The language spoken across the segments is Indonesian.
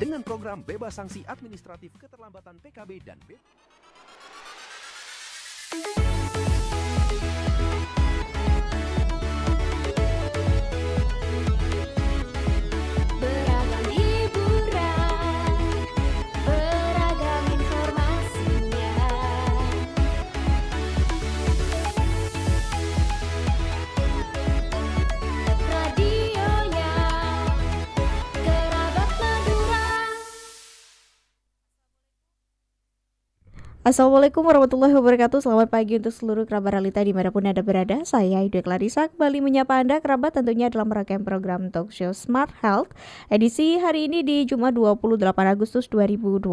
dengan program bebas sanksi administratif keterlambatan PKB dan Beragam hiburan, beragam informasinya. Radionya Kerabat Madura. Assalamualaikum warahmatullahi wabarakatuh. Selamat pagi untuk seluruh kerabat realita dimanapun Anda berada. Saya Idwe Clarissa kembali menyapa Anda kerabat tentunya dalam rangkaian program Talk Show Smart Health edisi hari ini di Jumat 28 Agustus 2026.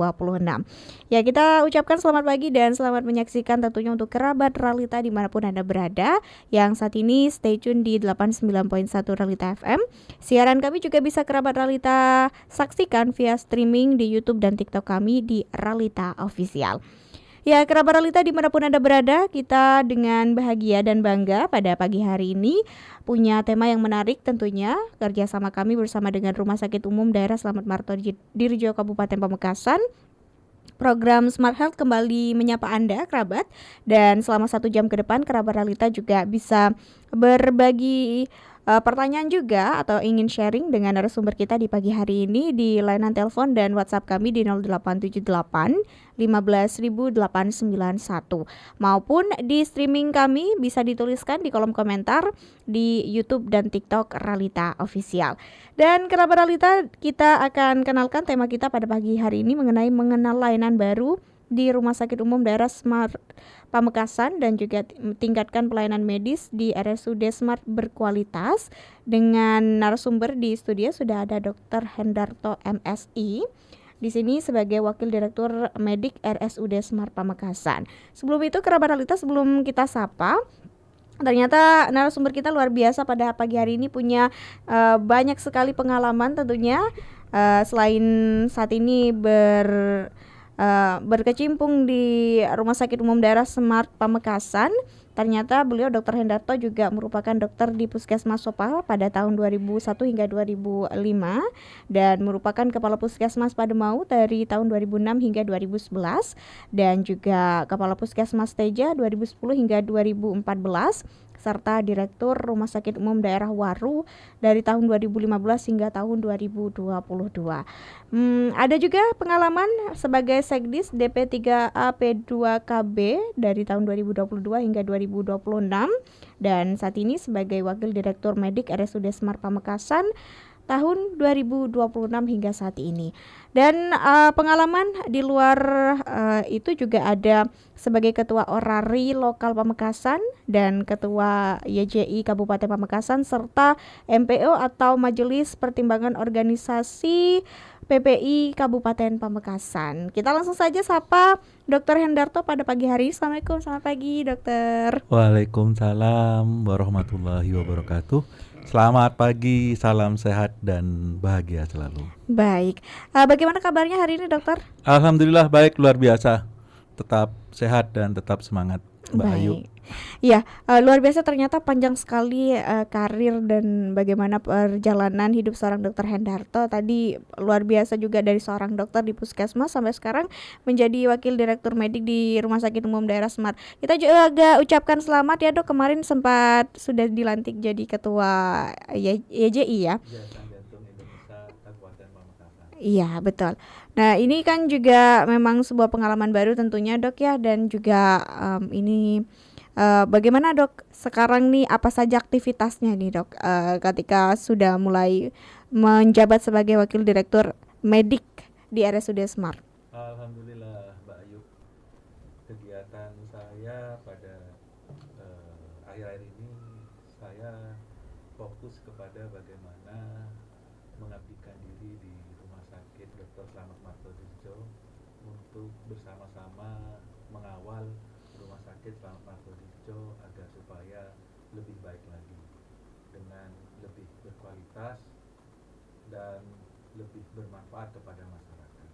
Ya, kita ucapkan selamat pagi dan selamat menyaksikan tentunya untuk kerabat realita dimanapun Anda berada yang saat ini stay tune di 89.1 Realita FM. Siaran kami juga bisa kerabat realita saksikan via streaming di YouTube dan TikTok kami di Realita Official. Ya, kerabat realita dimanapun Anda berada, kita dengan bahagia dan bangga pada pagi hari ini punya tema yang menarik tentunya kerjasama kami bersama dengan Rumah Sakit Umum Daerah Slamet Marto Dirjo Kabupaten Pamekasan. Program Smart Health kembali menyapa Anda kerabat, dan selama 1 jam ke depan kerabat realita juga bisa berbagi pertanyaan juga atau ingin sharing dengan narasumber kita di pagi hari ini di layanan telepon dan WhatsApp kami di 0878 15891 maupun di streaming kami bisa dituliskan di kolom komentar di YouTube dan TikTok Realita Official. Dan kerabat realita, kita akan kenalkan tema kita pada pagi hari ini mengenai mengenal layanan baru di Rumah Sakit Umum Daerah Smart Pamekasan dan juga tingkatkan pelayanan medis di RSUD Smart berkualitas. Dengan narasumber di studio sudah ada Dr. Hendarto MSI di sini sebagai Wakil Direktur Medik RSUD Smart Pamekasan. Sebelum itu kerabat realita, sebelum kita sapa, ternyata narasumber kita luar biasa pada pagi hari ini punya banyak sekali pengalaman tentunya. Selain saat ini berkecimpung di Rumah Sakit Umum Daerah Smart Pamekasan, ternyata beliau Dr. Hendarto juga merupakan dokter di Puskesmas Sopal pada tahun 2001 hingga 2005 dan merupakan Kepala Puskesmas Pademau dari tahun 2006 hingga 2011 dan juga Kepala Puskesmas Teja 2010 hingga 2014 serta Direktur Rumah Sakit Umum Daerah Waru dari tahun 2015 hingga tahun 2022. Ada juga pengalaman sebagai Sekdis DP3A P2KB dari tahun 2022 hingga 2026 dan saat ini sebagai Wakil Direktur Medik RSUD Smart Pamekasan tahun 2026 hingga saat ini. Dan pengalaman di luar itu juga ada sebagai Ketua Orari Lokal Pamekasan dan Ketua YJI Kabupaten Pamekasan serta MPO atau Majelis Pertimbangan Organisasi PPI Kabupaten Pamekasan. Kita langsung saja sapa Dr. Hendarto pada pagi hari. Assalamualaikum, selamat pagi dokter. Waalaikumsalam warahmatullahi wabarakatuh. Selamat pagi, salam sehat dan bahagia selalu. Baik, bagaimana kabarnya hari ini dokter? Alhamdulillah baik, luar biasa. Tetap sehat dan tetap semangat, Mbak Ayu. Baik. Ya, luar biasa ternyata panjang sekali karir dan bagaimana perjalanan hidup seorang dokter Hendarto. Tadi luar biasa juga dari seorang dokter di Puskesmas sampai sekarang menjadi Wakil Direktur Medik di Rumah Sakit Umum Daerah Smart. Kita juga ucapkan selamat ya dok, kemarin sempat sudah dilantik jadi Ketua YJI ya. Yayasan Jantung Indonesia Kabupaten Pamekasan. Iya betul. Nah ini kan juga memang sebuah pengalaman baru tentunya dok ya, dan juga ini bagaimana dok sekarang nih, apa saja aktivitasnya nih dok ketika sudah mulai menjabat sebagai Wakil Direktur Medik di RSUD Smart? Alhamdulillah Mbak Ayu, kegiatan saya pada akhir-akhir ini saya fokus kepada bagaimana mengabdikan diri di Rumah Sakit Dr. Slamet Marto Dirjo untuk bersama-sama mengawal Rumah Sakit Slamet Marto Dirjo agar supaya lebih baik lagi dengan lebih berkualitas dan lebih bermanfaat kepada masyarakat.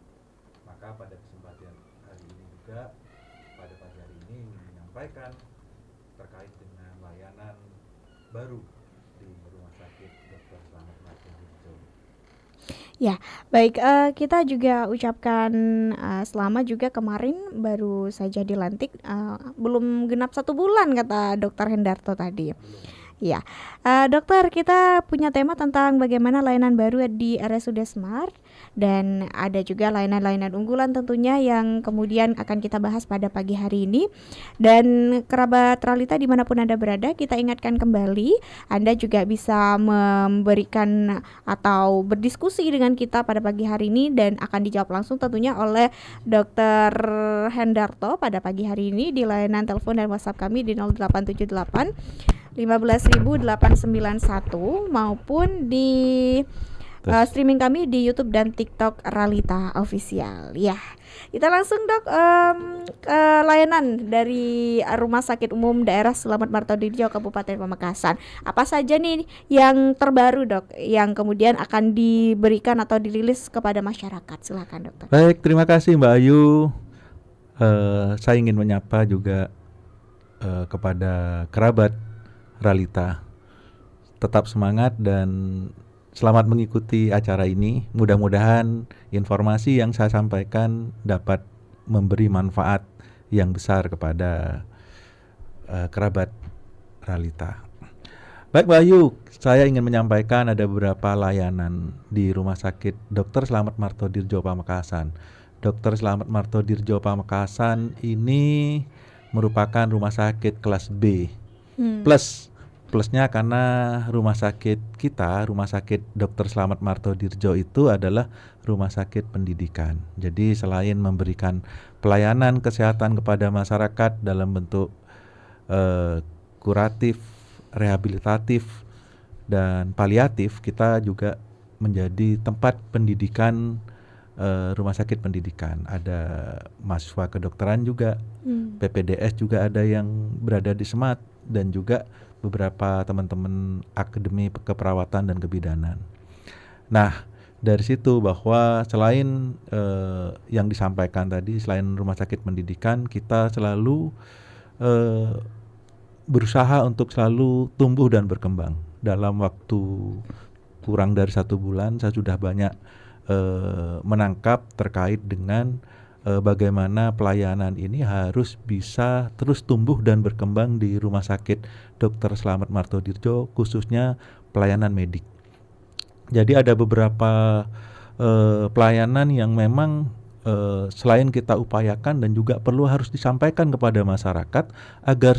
Maka pada kesempatan hari ini juga, pada pagi hari ini ingin menyampaikan terkait dengan layanan baru di Rumah Sakit Dr. Slamet Marto Dirjo. Ya, baik, kita juga ucapkan selamat juga, kemarin baru saja dilantik, belum genap 1 bulan kata Dokter Hendarto tadi. Ya, dokter, kita punya tema tentang bagaimana layanan baru di RSUD Smart, dan ada juga layanan-layanan unggulan tentunya yang kemudian akan kita bahas pada pagi hari ini. Dan kerabat Ralita dimanapun Anda berada, kita ingatkan kembali, Anda juga bisa memberikan atau berdiskusi dengan kita pada pagi hari ini, dan akan dijawab langsung tentunya oleh Dokter Hendarto pada pagi hari ini di layanan telepon dan WhatsApp kami di 0878 15.891 maupun di streaming kami di YouTube dan TikTok Ralita Official. Ya, kita langsung Dok ke layanan dari Rumah Sakit Umum Daerah Slamet Martodirjo Kabupaten Pamekasan. Apa saja nih yang terbaru Dok, yang kemudian akan diberikan atau dirilis kepada masyarakat? Silakan Dokter. Baik, terima kasih Mbak Ayu. Saya ingin menyapa juga kepada kerabat Ralita. Tetap semangat dan selamat mengikuti acara ini. Mudah-mudahan informasi yang saya sampaikan dapat memberi manfaat yang besar kepada kerabat Ralita. Baik Mbak Ayu, saya ingin menyampaikan ada beberapa layanan di Rumah Sakit Dr. Slamet Martodirjo Pamekasan. Dr. Slamet Martodirjo Pamekasan ini merupakan rumah sakit kelas B. Plusnya karena rumah sakit kita, Rumah Sakit Dr. Slamet Martodirjo itu adalah rumah sakit pendidikan. Jadi selain memberikan pelayanan kesehatan kepada masyarakat dalam bentuk kuratif, rehabilitatif, dan paliatif, kita juga menjadi tempat pendidikan, rumah sakit pendidikan. Ada mahasiswa kedokteran juga, PPDS juga ada yang berada di Smart, dan juga beberapa teman-teman akademi keperawatan dan kebidanan. Nah, dari situ bahwa selain yang disampaikan tadi, selain rumah sakit pendidikan, kita selalu berusaha untuk selalu tumbuh dan berkembang. Dalam waktu kurang dari 1 bulan, saya sudah banyak menangkap terkait dengan bagaimana pelayanan ini harus bisa terus tumbuh dan berkembang di Rumah Sakit Dr. Slamet Martodirjo, khususnya pelayanan medik. Jadi ada beberapa pelayanan yang memang selain kita upayakan dan juga perlu harus disampaikan kepada masyarakat agar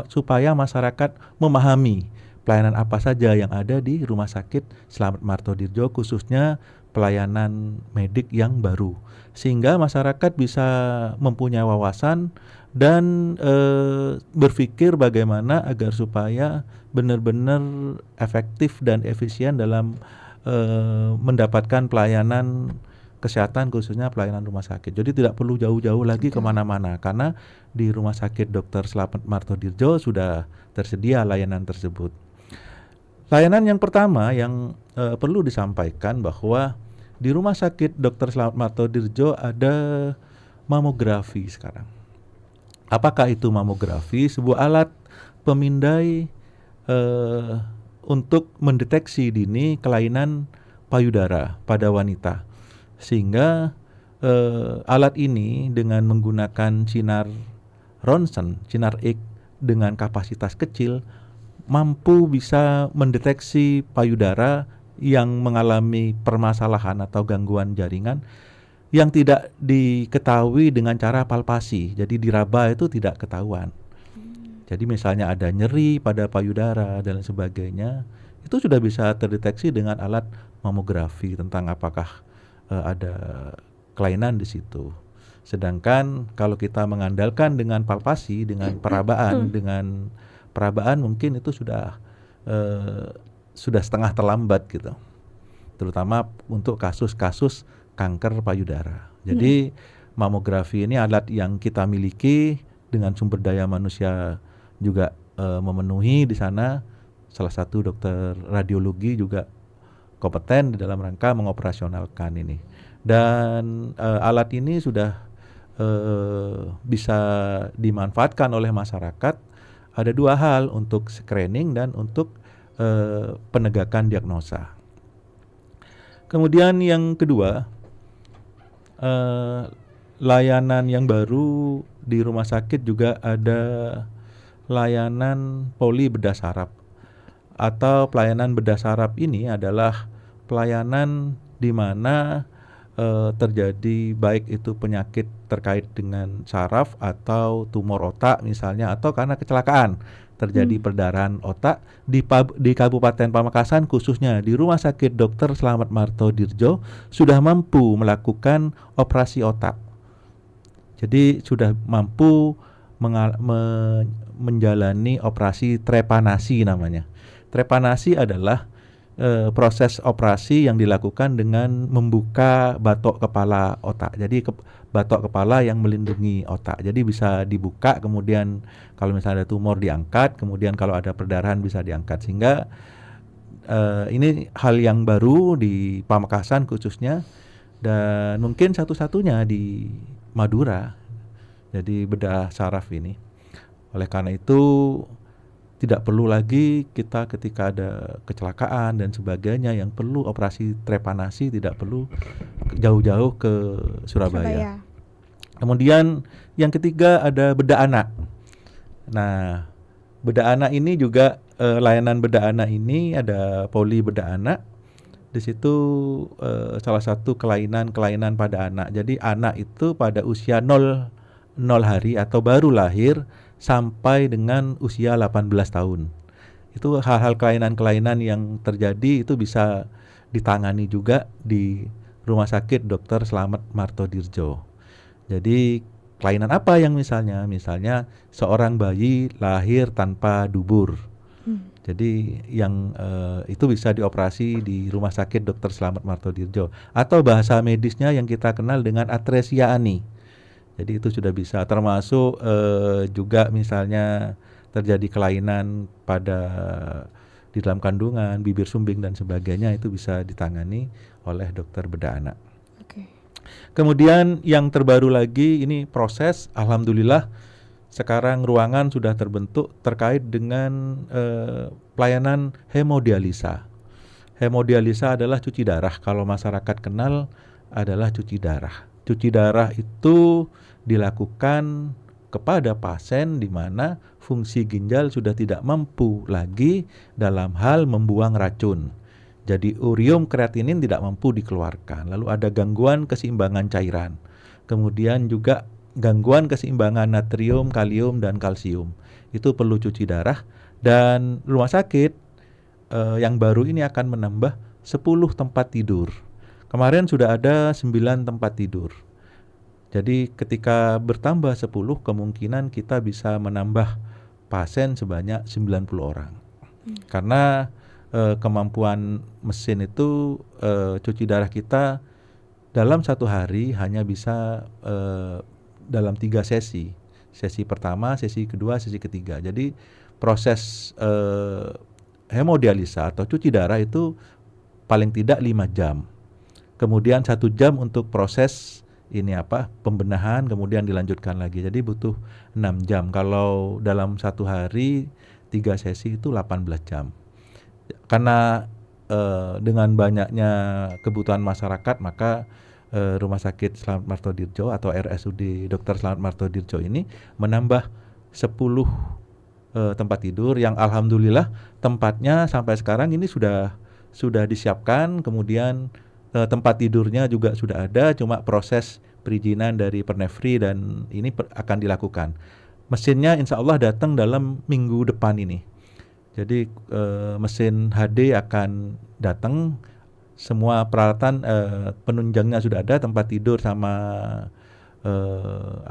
supaya masyarakat memahami pelayanan apa saja yang ada di Rumah Sakit Slamet Martodirjo, khususnya pelayanan medik yang baru, sehingga masyarakat bisa mempunyai wawasan dan berpikir bagaimana agar supaya benar-benar efektif dan efisien dalam mendapatkan pelayanan kesehatan, khususnya pelayanan rumah sakit. Jadi tidak perlu jauh-jauh lagi kemana-mana, karena di Rumah Sakit Dr. Slamet Martodirjo sudah tersedia layanan tersebut. Layanan yang pertama yang perlu disampaikan bahwa di Rumah Sakit Dr. Slamet Martodirjo ada mamografi sekarang. Apakah itu mamografi? Sebuah alat pemindai untuk mendeteksi dini kelainan payudara pada wanita. Sehingga alat ini dengan menggunakan sinar ronsen, sinar X dengan kapasitas kecil, mampu bisa mendeteksi payudara yang mengalami permasalahan atau gangguan jaringan yang tidak diketahui dengan cara palpasi. Jadi diraba itu tidak ketahuan. Jadi misalnya ada nyeri pada payudara dan sebagainya, itu sudah bisa terdeteksi dengan alat mamografi tentang apakah ada kelainan di situ. Sedangkan kalau kita mengandalkan dengan palpasi, dengan perabaan, dengan perabaan mungkin itu sudah setengah terlambat gitu, terutama untuk kasus-kasus kanker payudara. Jadi mamografi ini alat yang kita miliki dengan sumber daya manusia juga memenuhi di sana. Salah satu dokter radiologi juga kompeten di dalam rangka mengoperasionalkan ini. Dan alat ini sudah bisa dimanfaatkan oleh masyarakat. Ada 2 hal, untuk screening dan untuk penegakan diagnosa. Kemudian yang kedua, layanan yang baru di rumah sakit juga ada layanan poli bedah saraf. Atau pelayanan bedah saraf ini adalah pelayanan di mana terjadi baik itu penyakit terkait dengan saraf atau tumor otak misalnya, atau karena kecelakaan terjadi perdarahan otak di Kabupaten Pamekasan, khususnya di Rumah Sakit Dr. Slamet Martodirjo sudah mampu melakukan operasi otak. Jadi sudah mampu menjalani operasi trepanasi namanya. Trepanasi adalah proses operasi yang dilakukan dengan membuka batok kepala otak. Jadi batok kepala yang melindungi otak. Jadi bisa dibuka, kemudian kalau misalnya ada tumor diangkat, kemudian kalau ada perdarahan bisa diangkat. Sehingga ini hal yang baru di Pamekasan khususnya, dan mungkin satu-satunya di Madura. Jadi bedah saraf ini. Oleh karena itu tidak perlu lagi kita ketika ada kecelakaan dan sebagainya yang perlu operasi trepanasi, tidak perlu jauh-jauh ke Surabaya. Kemudian yang ketiga ada bedah anak. Nah, bedah anak ini juga layanan bedah anak ini ada poli bedah anak. Di situ salah satu kelainan pada anak. Jadi anak itu pada usia 0 hari atau baru lahir sampai dengan usia 18 tahun. Itu hal-hal kelainan-kelainan yang terjadi itu bisa ditangani juga di Rumah Sakit Dr. Slamet Martodirjo. Jadi kelainan apa yang misalnya seorang bayi lahir tanpa dubur. Jadi yang itu bisa dioperasi di Rumah Sakit Dr. Slamet Martodirjo, atau bahasa medisnya yang kita kenal dengan atresia ani. Jadi itu sudah bisa, termasuk juga misalnya terjadi kelainan di dalam kandungan, bibir sumbing dan sebagainya, itu bisa ditangani oleh dokter bedah anak. Kemudian yang terbaru lagi ini proses, alhamdulillah sekarang ruangan sudah terbentuk terkait dengan pelayanan hemodialisa. Hemodialisa adalah cuci darah, kalau masyarakat kenal adalah cuci darah. Cuci darah itu dilakukan kepada pasien di mana fungsi ginjal sudah tidak mampu lagi dalam hal membuang racun. Jadi urium kreatinin tidak mampu dikeluarkan. Lalu ada gangguan keseimbangan cairan. Kemudian juga gangguan keseimbangan natrium, kalium, dan kalsium. Itu perlu cuci darah. Dan rumah sakit yang baru ini akan menambah 10 tempat tidur. Kemarin sudah ada 9 tempat tidur. Jadi ketika bertambah 10, kemungkinan kita bisa menambah pasien sebanyak 90 orang. Karena kemampuan mesin itu cuci darah kita dalam satu hari hanya bisa dalam 3 sesi. Sesi pertama, sesi kedua, sesi ketiga. Jadi proses hemodialisa atau cuci darah itu paling tidak 5 jam. Kemudian 1 jam untuk proses pembenahan, kemudian dilanjutkan lagi. Jadi butuh 6 jam. Kalau dalam satu hari 3 sesi itu 18 jam. Karena dengan banyaknya kebutuhan masyarakat, maka Rumah Sakit Slamet Martodirjo atau RSUD Dr. Slamet Martodirjo ini menambah 10 tempat tidur yang alhamdulillah tempatnya sampai sekarang ini sudah disiapkan. Kemudian tempat tidurnya juga sudah ada, cuma proses perizinan dari Pernefri dan ini akan dilakukan. Mesinnya insya Allah datang dalam minggu depan ini. Jadi mesin HD akan datang, semua peralatan penunjangnya sudah ada, tempat tidur sama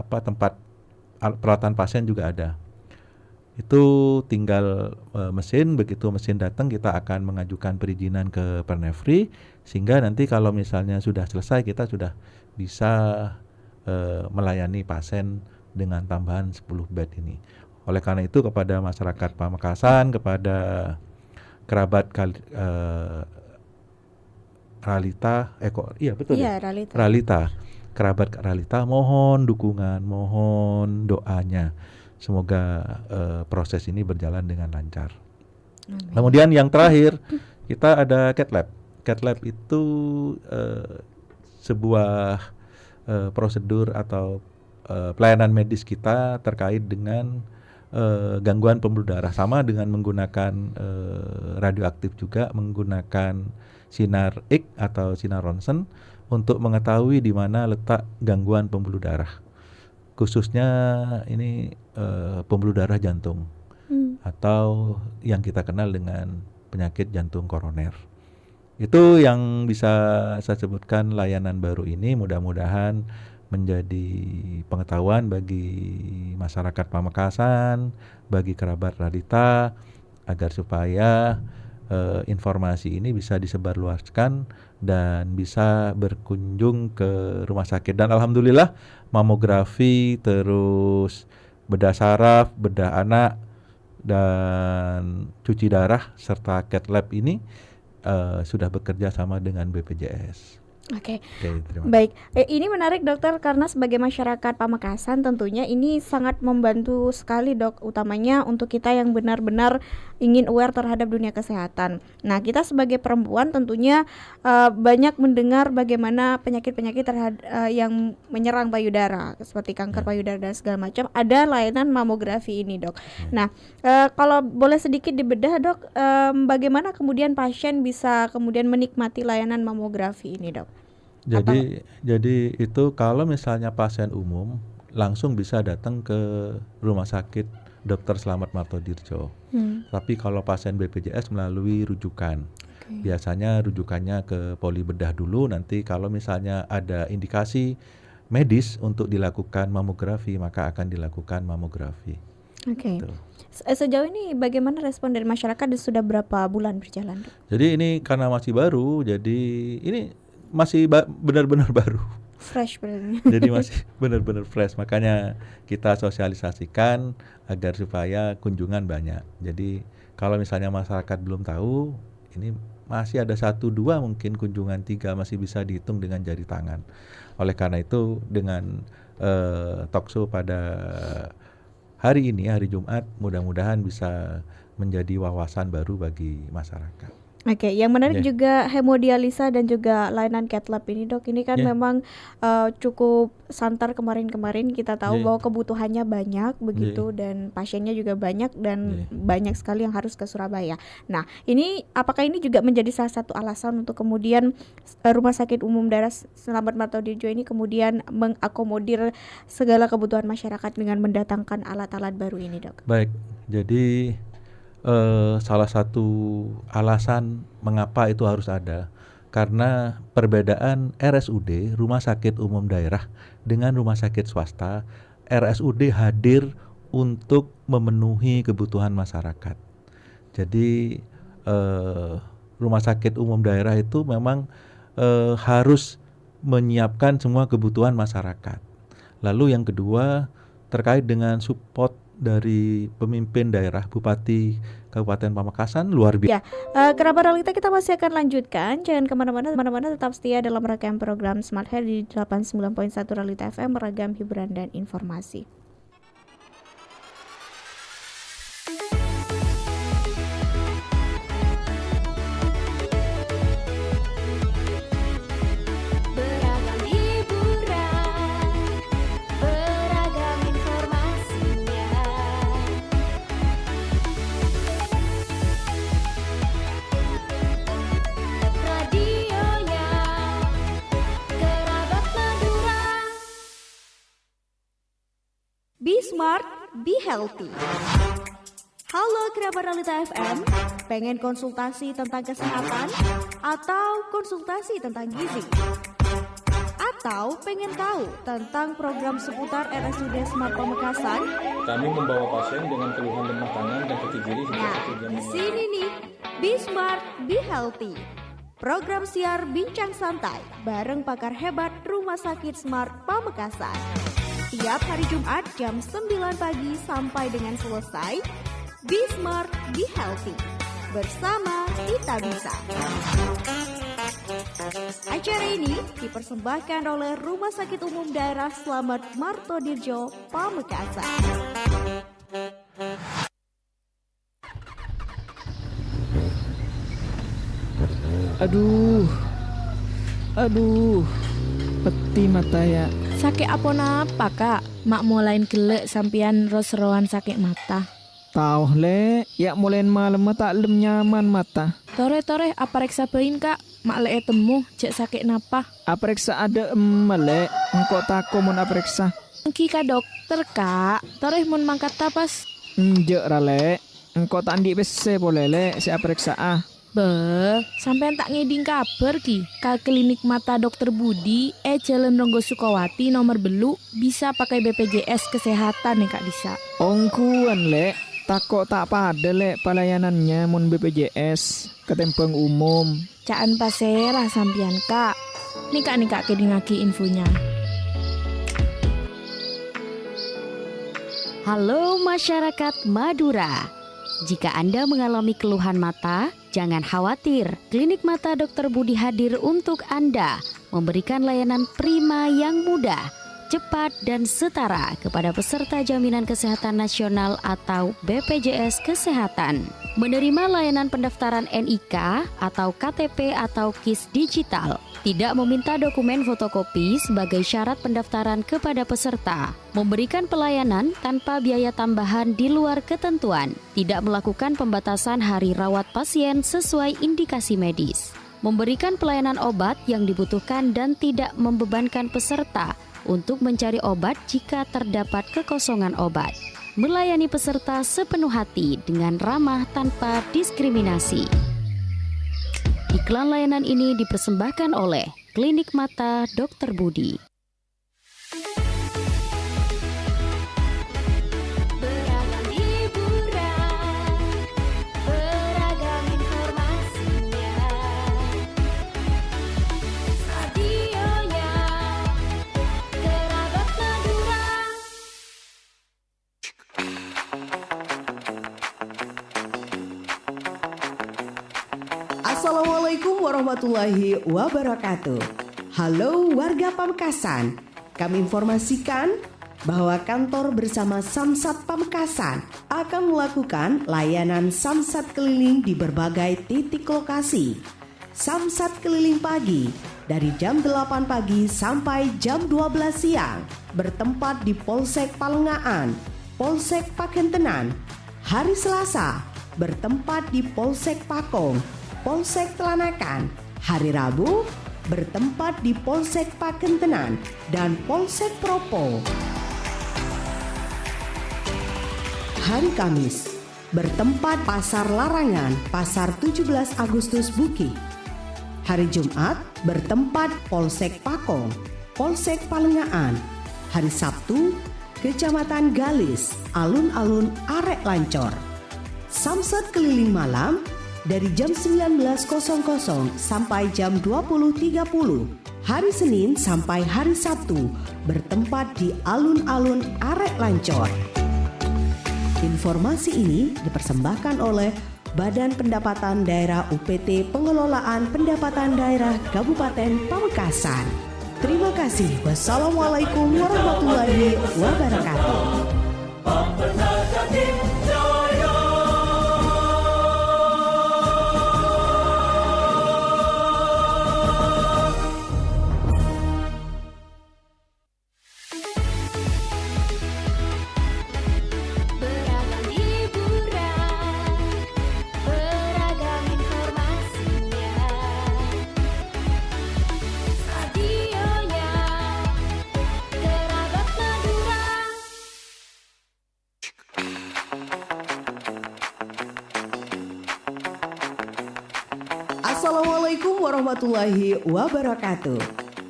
tempat peralatan pasien juga ada. Itu tinggal mesin, begitu mesin datang kita akan mengajukan perizinan ke Pernefri, sehingga nanti kalau misalnya sudah selesai kita sudah bisa melayani pasien dengan tambahan 10 bed ini. Oleh karena itu kepada masyarakat Pamekasan, kepada kerabat Ralita, kerabat Ralita, mohon dukungan, mohon doanya. Semoga proses ini berjalan dengan lancar. Amin. Kemudian yang terakhir kita ada cath lab. Cath lab itu sebuah prosedur atau pelayanan medis kita terkait dengan gangguan pembuluh darah, sama dengan menggunakan radioaktif juga, menggunakan sinar X atau sinar ronsen untuk mengetahui di mana letak gangguan pembuluh darah. Khususnya ini pembuluh darah jantung atau yang kita kenal dengan penyakit jantung koroner. Itu yang bisa saya sebutkan layanan baru ini, mudah-mudahan menjadi pengetahuan bagi masyarakat Pamekasan, bagi kerabat Radita, agar supaya informasi ini bisa disebarluaskan dan bisa berkunjung ke rumah sakit. Dan alhamdulillah mamografi, terus bedah saraf, bedah anak, dan cuci darah serta cath lab ini sudah bekerja sama dengan BPJS. Oke, terima kasih. baik. Ini menarik dokter, karena sebagai masyarakat Pamekasan tentunya ini sangat membantu sekali dok, utamanya untuk kita yang benar-benar ingin aware terhadap dunia kesehatan. Nah, kita sebagai perempuan tentunya banyak mendengar bagaimana penyakit-penyakit yang menyerang payudara seperti kanker payudara dan segala macam. Ada layanan mamografi ini dok. Nah, kalau boleh sedikit dibedah dok, bagaimana kemudian pasien bisa kemudian menikmati layanan mamografi ini dok? Jadi itu kalau misalnya pasien umum langsung bisa datang ke Rumah Sakit Dr. Slamet Martodirjo. Tapi kalau pasien BPJS melalui rujukan. Biasanya rujukannya ke poli bedah dulu, nanti kalau misalnya ada indikasi medis untuk dilakukan mamografi, maka akan dilakukan mamografi. Oke. Sejauh ini bagaimana respon dari masyarakat dan sudah berapa bulan berjalan dok? Jadi ini karena masih baru, jadi ini masih benar-benar baru. Fresh berarti. Jadi masih benar-benar fresh, makanya kita sosialisasikan agar supaya kunjungan banyak. Jadi kalau misalnya masyarakat belum tahu, ini masih ada 1-2 mungkin, kunjungan 3 masih bisa dihitung dengan jari tangan. Oleh karena itu dengan talkshow pada hari ini, hari Jumat, mudah-mudahan bisa menjadi wawasan baru bagi masyarakat. Oke, yang menarik juga hemodialisa dan juga layanan cath lab ini dok. Ini kan memang cukup santer kemarin-kemarin, kita tahu bahwa kebutuhannya banyak begitu dan pasiennya juga banyak dan banyak sekali yang harus ke Surabaya. Nah, ini apakah ini juga menjadi salah satu alasan untuk kemudian Rumah Sakit Umum Daerah Slamet Martodirjo ini kemudian mengakomodir segala kebutuhan masyarakat dengan mendatangkan alat-alat baru ini dok? Baik, jadi salah satu alasan mengapa itu harus ada, karena perbedaan RSUD, Rumah Sakit Umum Daerah, dengan rumah sakit swasta. RSUD hadir untuk memenuhi kebutuhan masyarakat. Jadi Rumah Sakit Umum Daerah itu memang harus menyiapkan semua kebutuhan masyarakat. Lalu yang kedua, terkait dengan support dari pemimpin daerah, Bupati Kabupaten Pamekasan luar biasa. Kerabat Realita, kita masih akan lanjutkan. Jangan kemana-mana, tetap setia dalam rangkaian program Smart Hair di 89.1 Realita FM, beragam hiburan dan informasi. Beragam hiburan, beragam informasinya. Radionya Kerabat Madura. Be smart, be healthy. Halo kerabat Realita FM, pengen konsultasi tentang kesehatan atau konsultasi tentang gizi? Atau pengen tahu tentang program seputar RSUD Smart Pamekasan? Kami membawa pasien dengan keluhan lemah tangan dan kaki kiri hingga Nah, kaki jam di sini nih, Be Smart, Be Healthy. Program siar bincang santai bareng pakar hebat Rumah Sakit Smart Pamekasan. Tiap hari Jumat jam 9 pagi sampai dengan selesai. Be Smart, Be Healthy. Bersama kita bisa. Acara ini dipersembahkan oleh Rumah Sakit Umum Daerah Slamet Martodirjo, Pamekasan. Aduh, peti mata ya. Sakit apa napa kak? Mak mulain gelek sampian ros-roan sakit mata. Tauh le, ya mulai malam tak lem nyaman mata. Tore apa reksa bain kak? Mak lek temu cek sakit napa? Aperiksa ada melek, engkau tako mun aperiksa. Engki ka dokter kak. Tore mun mangkat tapas. Njek rale, engkau tak andi bese boleh le si aperiksa ah. Beh, sampean tak ngeding kabar ki. Ka klinik mata Dokter Budi, Jalan Ronggo Sukawati nomor belu bisa pakai BPJS kesehatan nih kak Disa. Ongkuan le, tako tak pada le pelayanannya mun BPJS ketempeng umum. Caan pasera sampian kak. Nih kak kedingaki infonya. Halo masyarakat Madura. Jika Anda mengalami keluhan mata, jangan khawatir. Klinik Mata Dr. Budi hadir untuk Anda, memberikan layanan prima yang mudah, cepat dan setara kepada peserta Jaminan Kesehatan Nasional atau BPJS Kesehatan. Menerima layanan pendaftaran NIK atau KTP atau KIS digital. Tidak meminta dokumen fotokopi sebagai syarat pendaftaran kepada peserta. Memberikan pelayanan tanpa biaya tambahan di luar ketentuan. Tidak melakukan pembatasan hari rawat pasien sesuai indikasi medis. Memberikan pelayanan obat yang dibutuhkan dan tidak membebankan peserta untuk mencari obat jika terdapat kekosongan obat. Melayani peserta sepenuh hati dengan ramah tanpa diskriminasi. Iklan layanan ini dipersembahkan oleh Klinik Mata Dr. Budi. Beragam hiburan, beragam informasinya. Radionya Kerabat Madura. Assalamualaikum warahmatullahi wabarakatuh. Halo warga Pamekasan, kami informasikan bahwa kantor bersama Samsat Pamekasan akan melakukan layanan samsat keliling di berbagai titik lokasi. Samsat keliling pagi dari jam 8 pagi sampai jam 12 siang bertempat di Polsek Palengaan, Polsek Pakentenan. Hari Selasa bertempat di Polsek Pakong, Polsek Telanakan. Hari Rabu bertempat di Polsek Pakentenan dan Polsek Propo. Hari Kamis bertempat Pasar Larangan, Pasar 17 Agustus Buki. Hari Jumat bertempat Polsek Pakong, Polsek Palengaan. Hari Sabtu Kecamatan Galis, Alun-alun Arek Lancor. Samsat keliling malam dari jam 19.00 sampai jam 20.30. Hari Senin sampai hari Sabtu bertempat di Alun-alun Arek Lancor. Informasi ini dipersembahkan oleh Badan Pendapatan Daerah UPT Pengelolaan Pendapatan Daerah Kabupaten Pamekasan. Terima kasih. Wassalamualaikum warahmatullahi wabarakatuh. Beragam hiburan, beragam informasinya. Radionya Kerabat Madura. Assalamualaikum warahmatullahi wabarakatuh.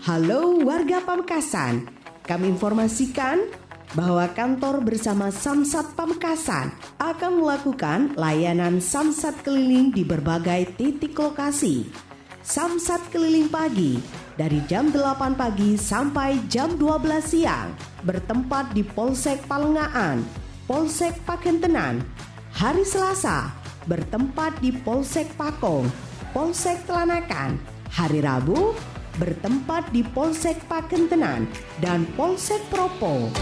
Halo warga Pamekasan, kami informasikan bahwa kantor bersama Samsat Pamekasan akan melakukan layanan samsat keliling di berbagai titik lokasi. Samsat keliling pagi dari jam 8 pagi sampai jam 12 siang bertempat di Polsek Palengaan, Polsek Pakentenan. Hari Selasa bertempat di Polsek Pakong, Polsek Telanakan. Hari Rabu bertempat di Polsek Pakentenan dan Polsek Propo.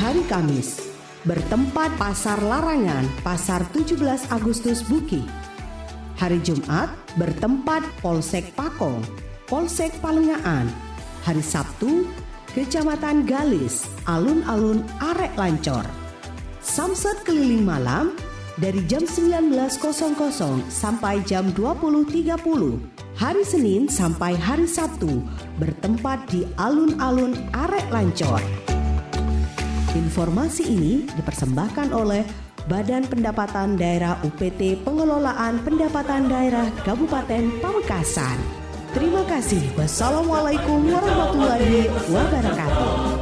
Hari Kamis bertempat Pasar Larangan, Pasar 17 Agustus Buki. Hari Jumat bertempat Polsek Pakong, Polsek Palengaan. Hari Sabtu, Kecamatan Galis, Alun-alun Arek Lancor. Samsat keliling malam dari jam 19.00 sampai jam 20.30. Hari Senin sampai hari Sabtu bertempat di Alun-alun Arek Lancor. Informasi ini dipersembahkan oleh Badan Pendapatan Daerah UPT Pengelolaan Pendapatan Daerah Kabupaten Pamekasan. Terima kasih. Wassalamualaikum warahmatullahi wabarakatuh.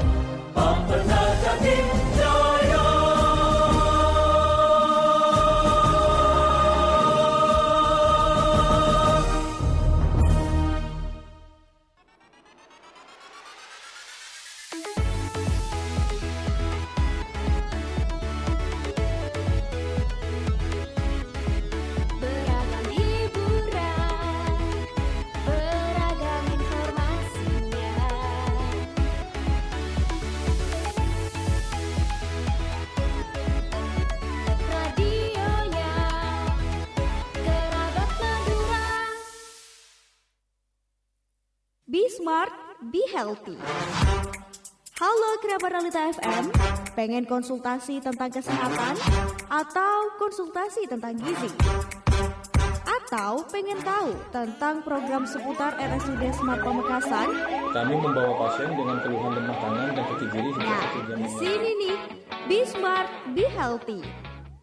Beragam hiburan, beragam informasinya. Radionya Kerabat Madura. Be smart, be healthy. Halo kerabat Realita FM, pengen konsultasi tentang kesehatan atau konsultasi tentang gizi? Atau pengen tahu tentang program seputar RSUD Smart Pamekasan? Kami membawa pasien dengan keluhan lemah tangan dan kaki kiri hingga Nah, 1 jam. di sini nih, Be Smart, Be Healthy.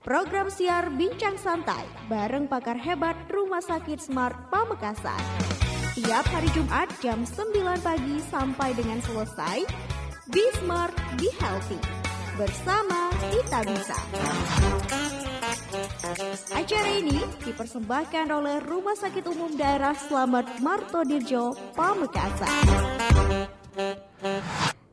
Program siar bincang santai bareng pakar hebat Rumah Sakit Smart Pamekasan. Tiap hari Jumat jam 9 pagi sampai dengan selesai. Be Smart, Be Healthy. Bersama kita bisa. Acara ini dipersembahkan oleh Rumah Sakit Umum Daerah Slamet Martodirjo, Pamekasan.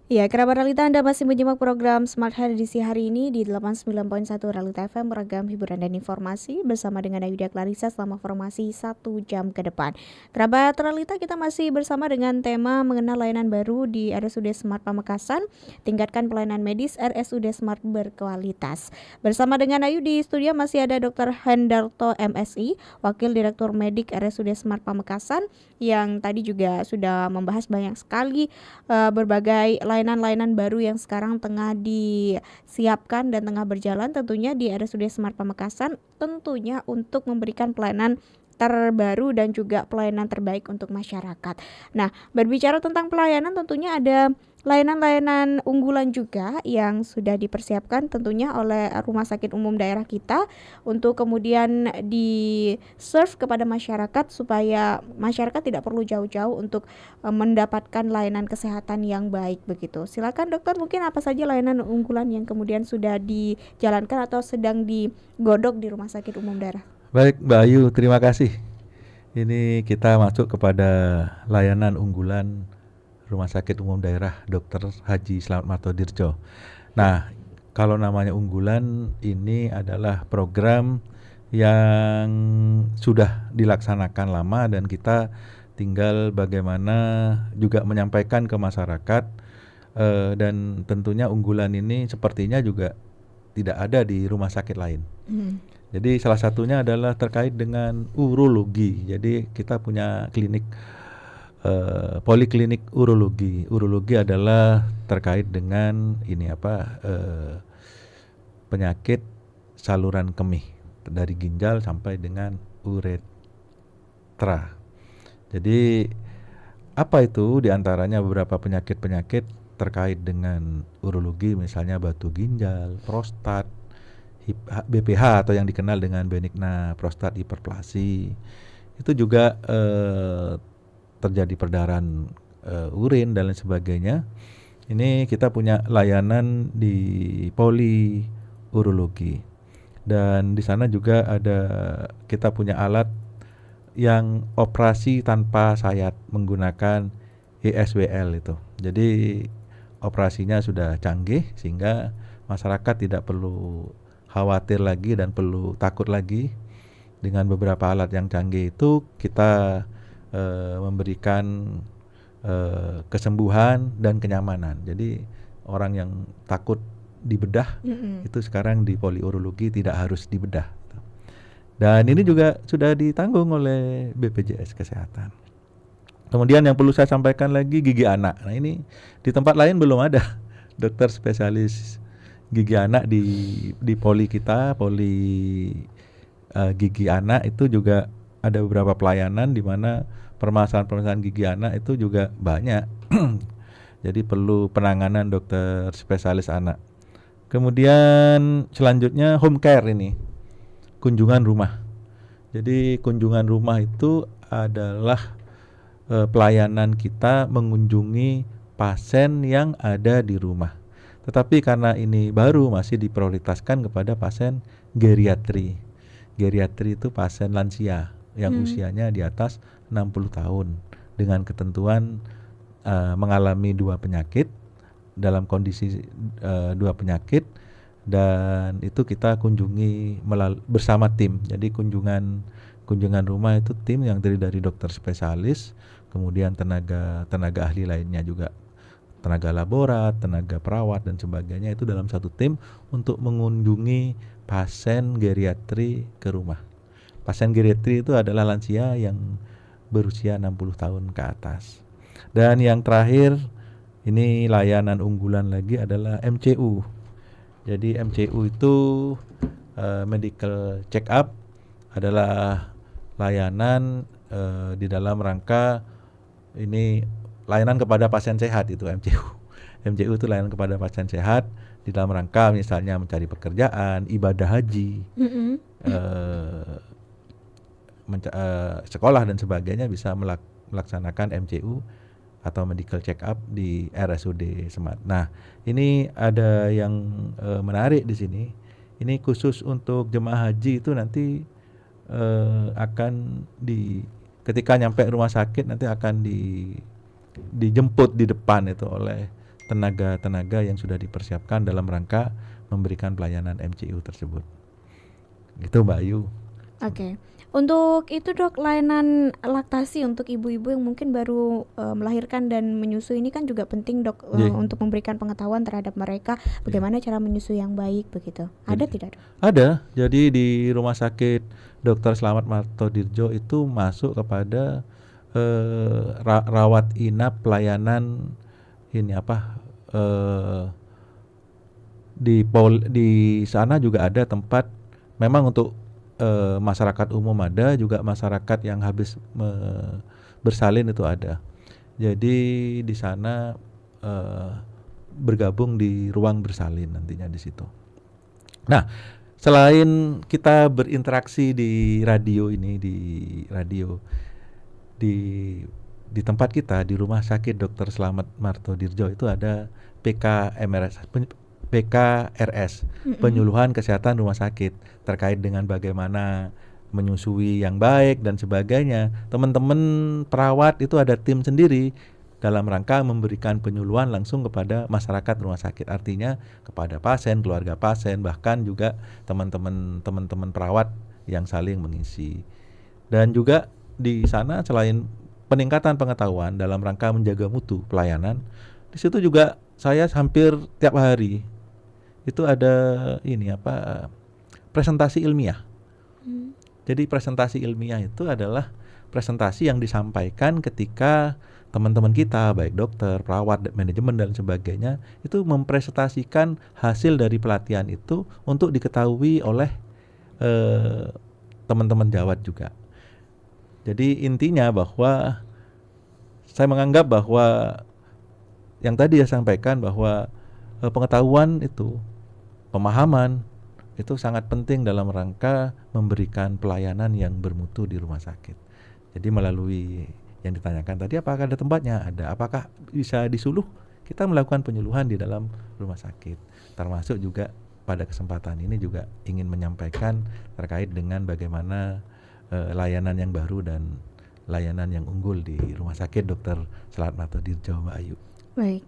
Ya, kerabat Realita, Anda masih menyimak program Smart Health edisi hari ini di 89.1 Realita FM, beragam hiburan dan informasi bersama dengan Ayuda Clarissa selama formasi 1 jam ke depan. Kerabat Realita, kita masih bersama dengan tema mengenal layanan baru di RSUD Smart Pamekasan, tingkatkan pelayanan medis RSUD Smart berkualitas. Bersama dengan Ayu di studio masih ada Dr. Hendarto MSI, Wakil Direktur Medik RSUD Smart Pamekasan, yang tadi juga sudah membahas banyak sekali berbagai layanan-layanan baru yang sekarang tengah disiapkan dan tengah berjalan tentunya di RSUD Smart Pamekasan, tentunya untuk memberikan pelayanan terbaru dan juga pelayanan terbaik untuk masyarakat. Nah, berbicara tentang pelayanan, tentunya ada layanan-layanan unggulan juga yang sudah dipersiapkan tentunya oleh Rumah Sakit Umum Daerah kita untuk kemudian di-serve kepada masyarakat supaya masyarakat tidak perlu jauh-jauh untuk mendapatkan layanan kesehatan yang baik begitu. Silakan dokter, mungkin apa saja layanan unggulan yang kemudian sudah dijalankan atau sedang digodok di Rumah Sakit Umum Daerah? Baik Mbak Ayu, terima kasih. Ini kita masuk kepada layanan unggulan Rumah Sakit Umum Daerah Dr. Haji Slamet Martodirjo. Nah, kalau namanya unggulan, ini adalah program yang sudah dilaksanakan lama dan kita tinggal bagaimana juga menyampaikan ke masyarakat, dan tentunya unggulan ini sepertinya juga tidak ada di rumah sakit lain. Jadi salah satunya adalah terkait dengan urologi. Jadi kita punya klinik poliklinik urologi. Urologi adalah terkait dengan penyakit saluran kemih dari ginjal sampai dengan uretra. Jadi apa itu? Diantaranya beberapa penyakit-penyakit terkait dengan urologi, misalnya batu ginjal, prostat, BPH atau yang dikenal dengan benigna prostat hiperplasi. Itu juga terjadi perdarahan urin dan lain sebagainya. Ini kita punya layanan di poli urologi. Dan di sana juga kita punya alat yang operasi tanpa sayat menggunakan ESWL itu. Jadi operasinya sudah canggih sehingga masyarakat tidak perlu khawatir lagi dan perlu takut lagi. Dengan beberapa alat yang canggih itu kita memberikan kesembuhan dan kenyamanan. Jadi orang yang takut dibedah itu sekarang di poliurologi tidak harus dibedah. Dan ini juga sudah ditanggung oleh BPJS Kesehatan. Kemudian yang perlu saya sampaikan lagi gigi anak. Nah ini di tempat lain belum ada dokter spesialis gigi anak di poli kita, poli gigi anak itu juga ada beberapa pelayanan di mana permasalahan gigi anak itu juga banyak. Jadi perlu penanganan dokter spesialis anak. Kemudian selanjutnya home care ini, kunjungan rumah. Jadi kunjungan rumah itu adalah pelayanan kita mengunjungi pasien yang ada di rumah. Tetapi karena ini baru masih diprioritaskan kepada pasien geriatri. Geriatri itu pasien lansia yang usianya di atas 60 tahun dengan ketentuan mengalami 2 penyakit, dalam kondisi 2 penyakit, dan itu kita kunjungi bersama tim. Jadi kunjungan rumah itu tim yang terdiri dari dokter spesialis, kemudian tenaga ahli lainnya juga, tenaga laborat, tenaga perawat dan sebagainya, itu dalam satu tim untuk mengunjungi pasien geriatri ke rumah. Pasien geriatri itu adalah lansia yang berusia 60 tahun ke atas. Dan yang terakhir, ini layanan unggulan lagi adalah MCU. Jadi MCU itu medical check up adalah layanan di dalam rangka ini layanan kepada pasien sehat, itu MCU. MCU itu layanan kepada pasien sehat di dalam rangka misalnya mencari pekerjaan, ibadah haji, sekolah dan sebagainya, bisa melaksanakan MCU atau medical check up di RSUD Semat. Nah, ini ada yang menarik di sini. Ini khusus untuk jemaah haji itu nanti akan ketika nyampe rumah sakit nanti akan dijemput di depan itu oleh tenaga-tenaga yang sudah dipersiapkan dalam rangka memberikan pelayanan MCU tersebut. Gitu Mbak Ayu. Oke. Untuk itu Dok, layanan laktasi untuk ibu-ibu yang mungkin baru melahirkan dan menyusui ini kan juga penting Dok, untuk memberikan pengetahuan terhadap mereka bagaimana cara menyusui yang baik begitu. Ada tidak Dok? Ada. Jadi di Rumah Sakit Dr. Slamet Martodirjo itu masuk kepada rawat inap pelayanan ini di sana juga ada tempat memang untuk masyarakat umum, ada juga masyarakat yang habis bersalin itu ada. Jadi di sana bergabung di ruang bersalin nantinya di situ. Nah, selain kita berinteraksi di radio ini, di tempat kita di Rumah Sakit Dr. Slamet Martodirjo itu ada PKRS, penyuluhan kesehatan rumah sakit terkait dengan bagaimana menyusui yang baik dan sebagainya. Teman-teman perawat itu ada tim sendiri dalam rangka memberikan penyuluhan langsung kepada masyarakat rumah sakit. Artinya kepada pasien, keluarga pasien, bahkan juga teman-teman perawat yang saling mengisi. Dan juga di sana selain peningkatan pengetahuan dalam rangka menjaga mutu pelayanan, di situ juga saya hampir tiap hari itu ada presentasi ilmiah. Jadi presentasi ilmiah itu adalah presentasi yang disampaikan ketika teman-teman kita, baik dokter, perawat, manajemen dan sebagainya, itu mempresentasikan hasil dari pelatihan itu untuk diketahui oleh teman-teman jawat juga. Jadi intinya bahwa saya menganggap bahwa yang tadi saya sampaikan bahwa pengetahuan itu, pemahaman itu sangat penting dalam rangka memberikan pelayanan yang bermutu di rumah sakit. Jadi melalui yang ditanyakan tadi, apakah ada tempatnya? Ada. Apakah bisa disuluh? Kita melakukan penyuluhan di dalam rumah sakit. Termasuk juga pada kesempatan ini juga ingin menyampaikan terkait dengan bagaimana layanan yang baru dan layanan yang unggul di Rumah Sakit Dr. Slamet Martodirjo, Mbak Ayu. Baik,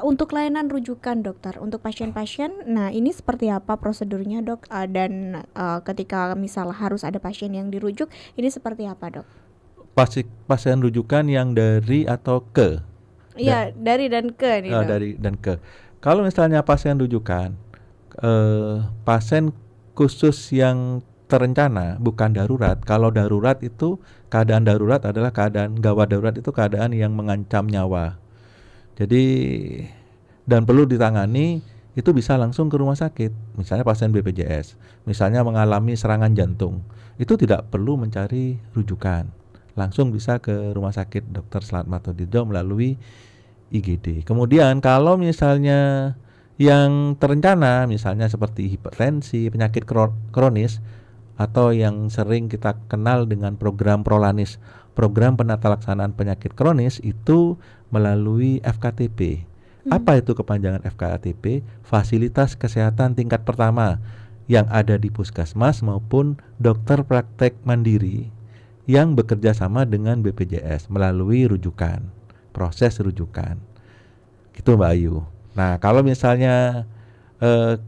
untuk layanan rujukan dokter untuk pasien-pasien, nah ini seperti apa prosedurnya dok? Dan ketika misal harus ada pasien yang dirujuk, ini seperti apa dok? Pasien rujukan yang dari atau ke? Iya, dari dan ke nih dok. Dari dan ke. Kalau misalnya pasien rujukan, pasien khusus yang terencana, bukan darurat. Kalau darurat itu, keadaan darurat adalah keadaan gawat darurat, itu keadaan yang mengancam nyawa. Jadi dan perlu ditangani, itu bisa langsung ke rumah sakit. Misalnya pasien BPJS, misalnya mengalami serangan jantung, itu tidak perlu mencari rujukan, langsung bisa ke rumah sakit Dr. Slamet Matodirjo melalui IGD. Kemudian kalau misalnya yang terencana, misalnya seperti hipertensi, penyakit kronis, atau yang sering kita kenal dengan program Prolanis, program penata laksanaan penyakit kronis, itu melalui FKTP. Apa itu kepanjangan FKTP? Fasilitas kesehatan tingkat pertama, yang ada di puskesmas maupun dokter praktek mandiri yang bekerja sama dengan BPJS melalui rujukan, proses rujukan. Gitu Mbak Ayu. Nah, kalau misalnya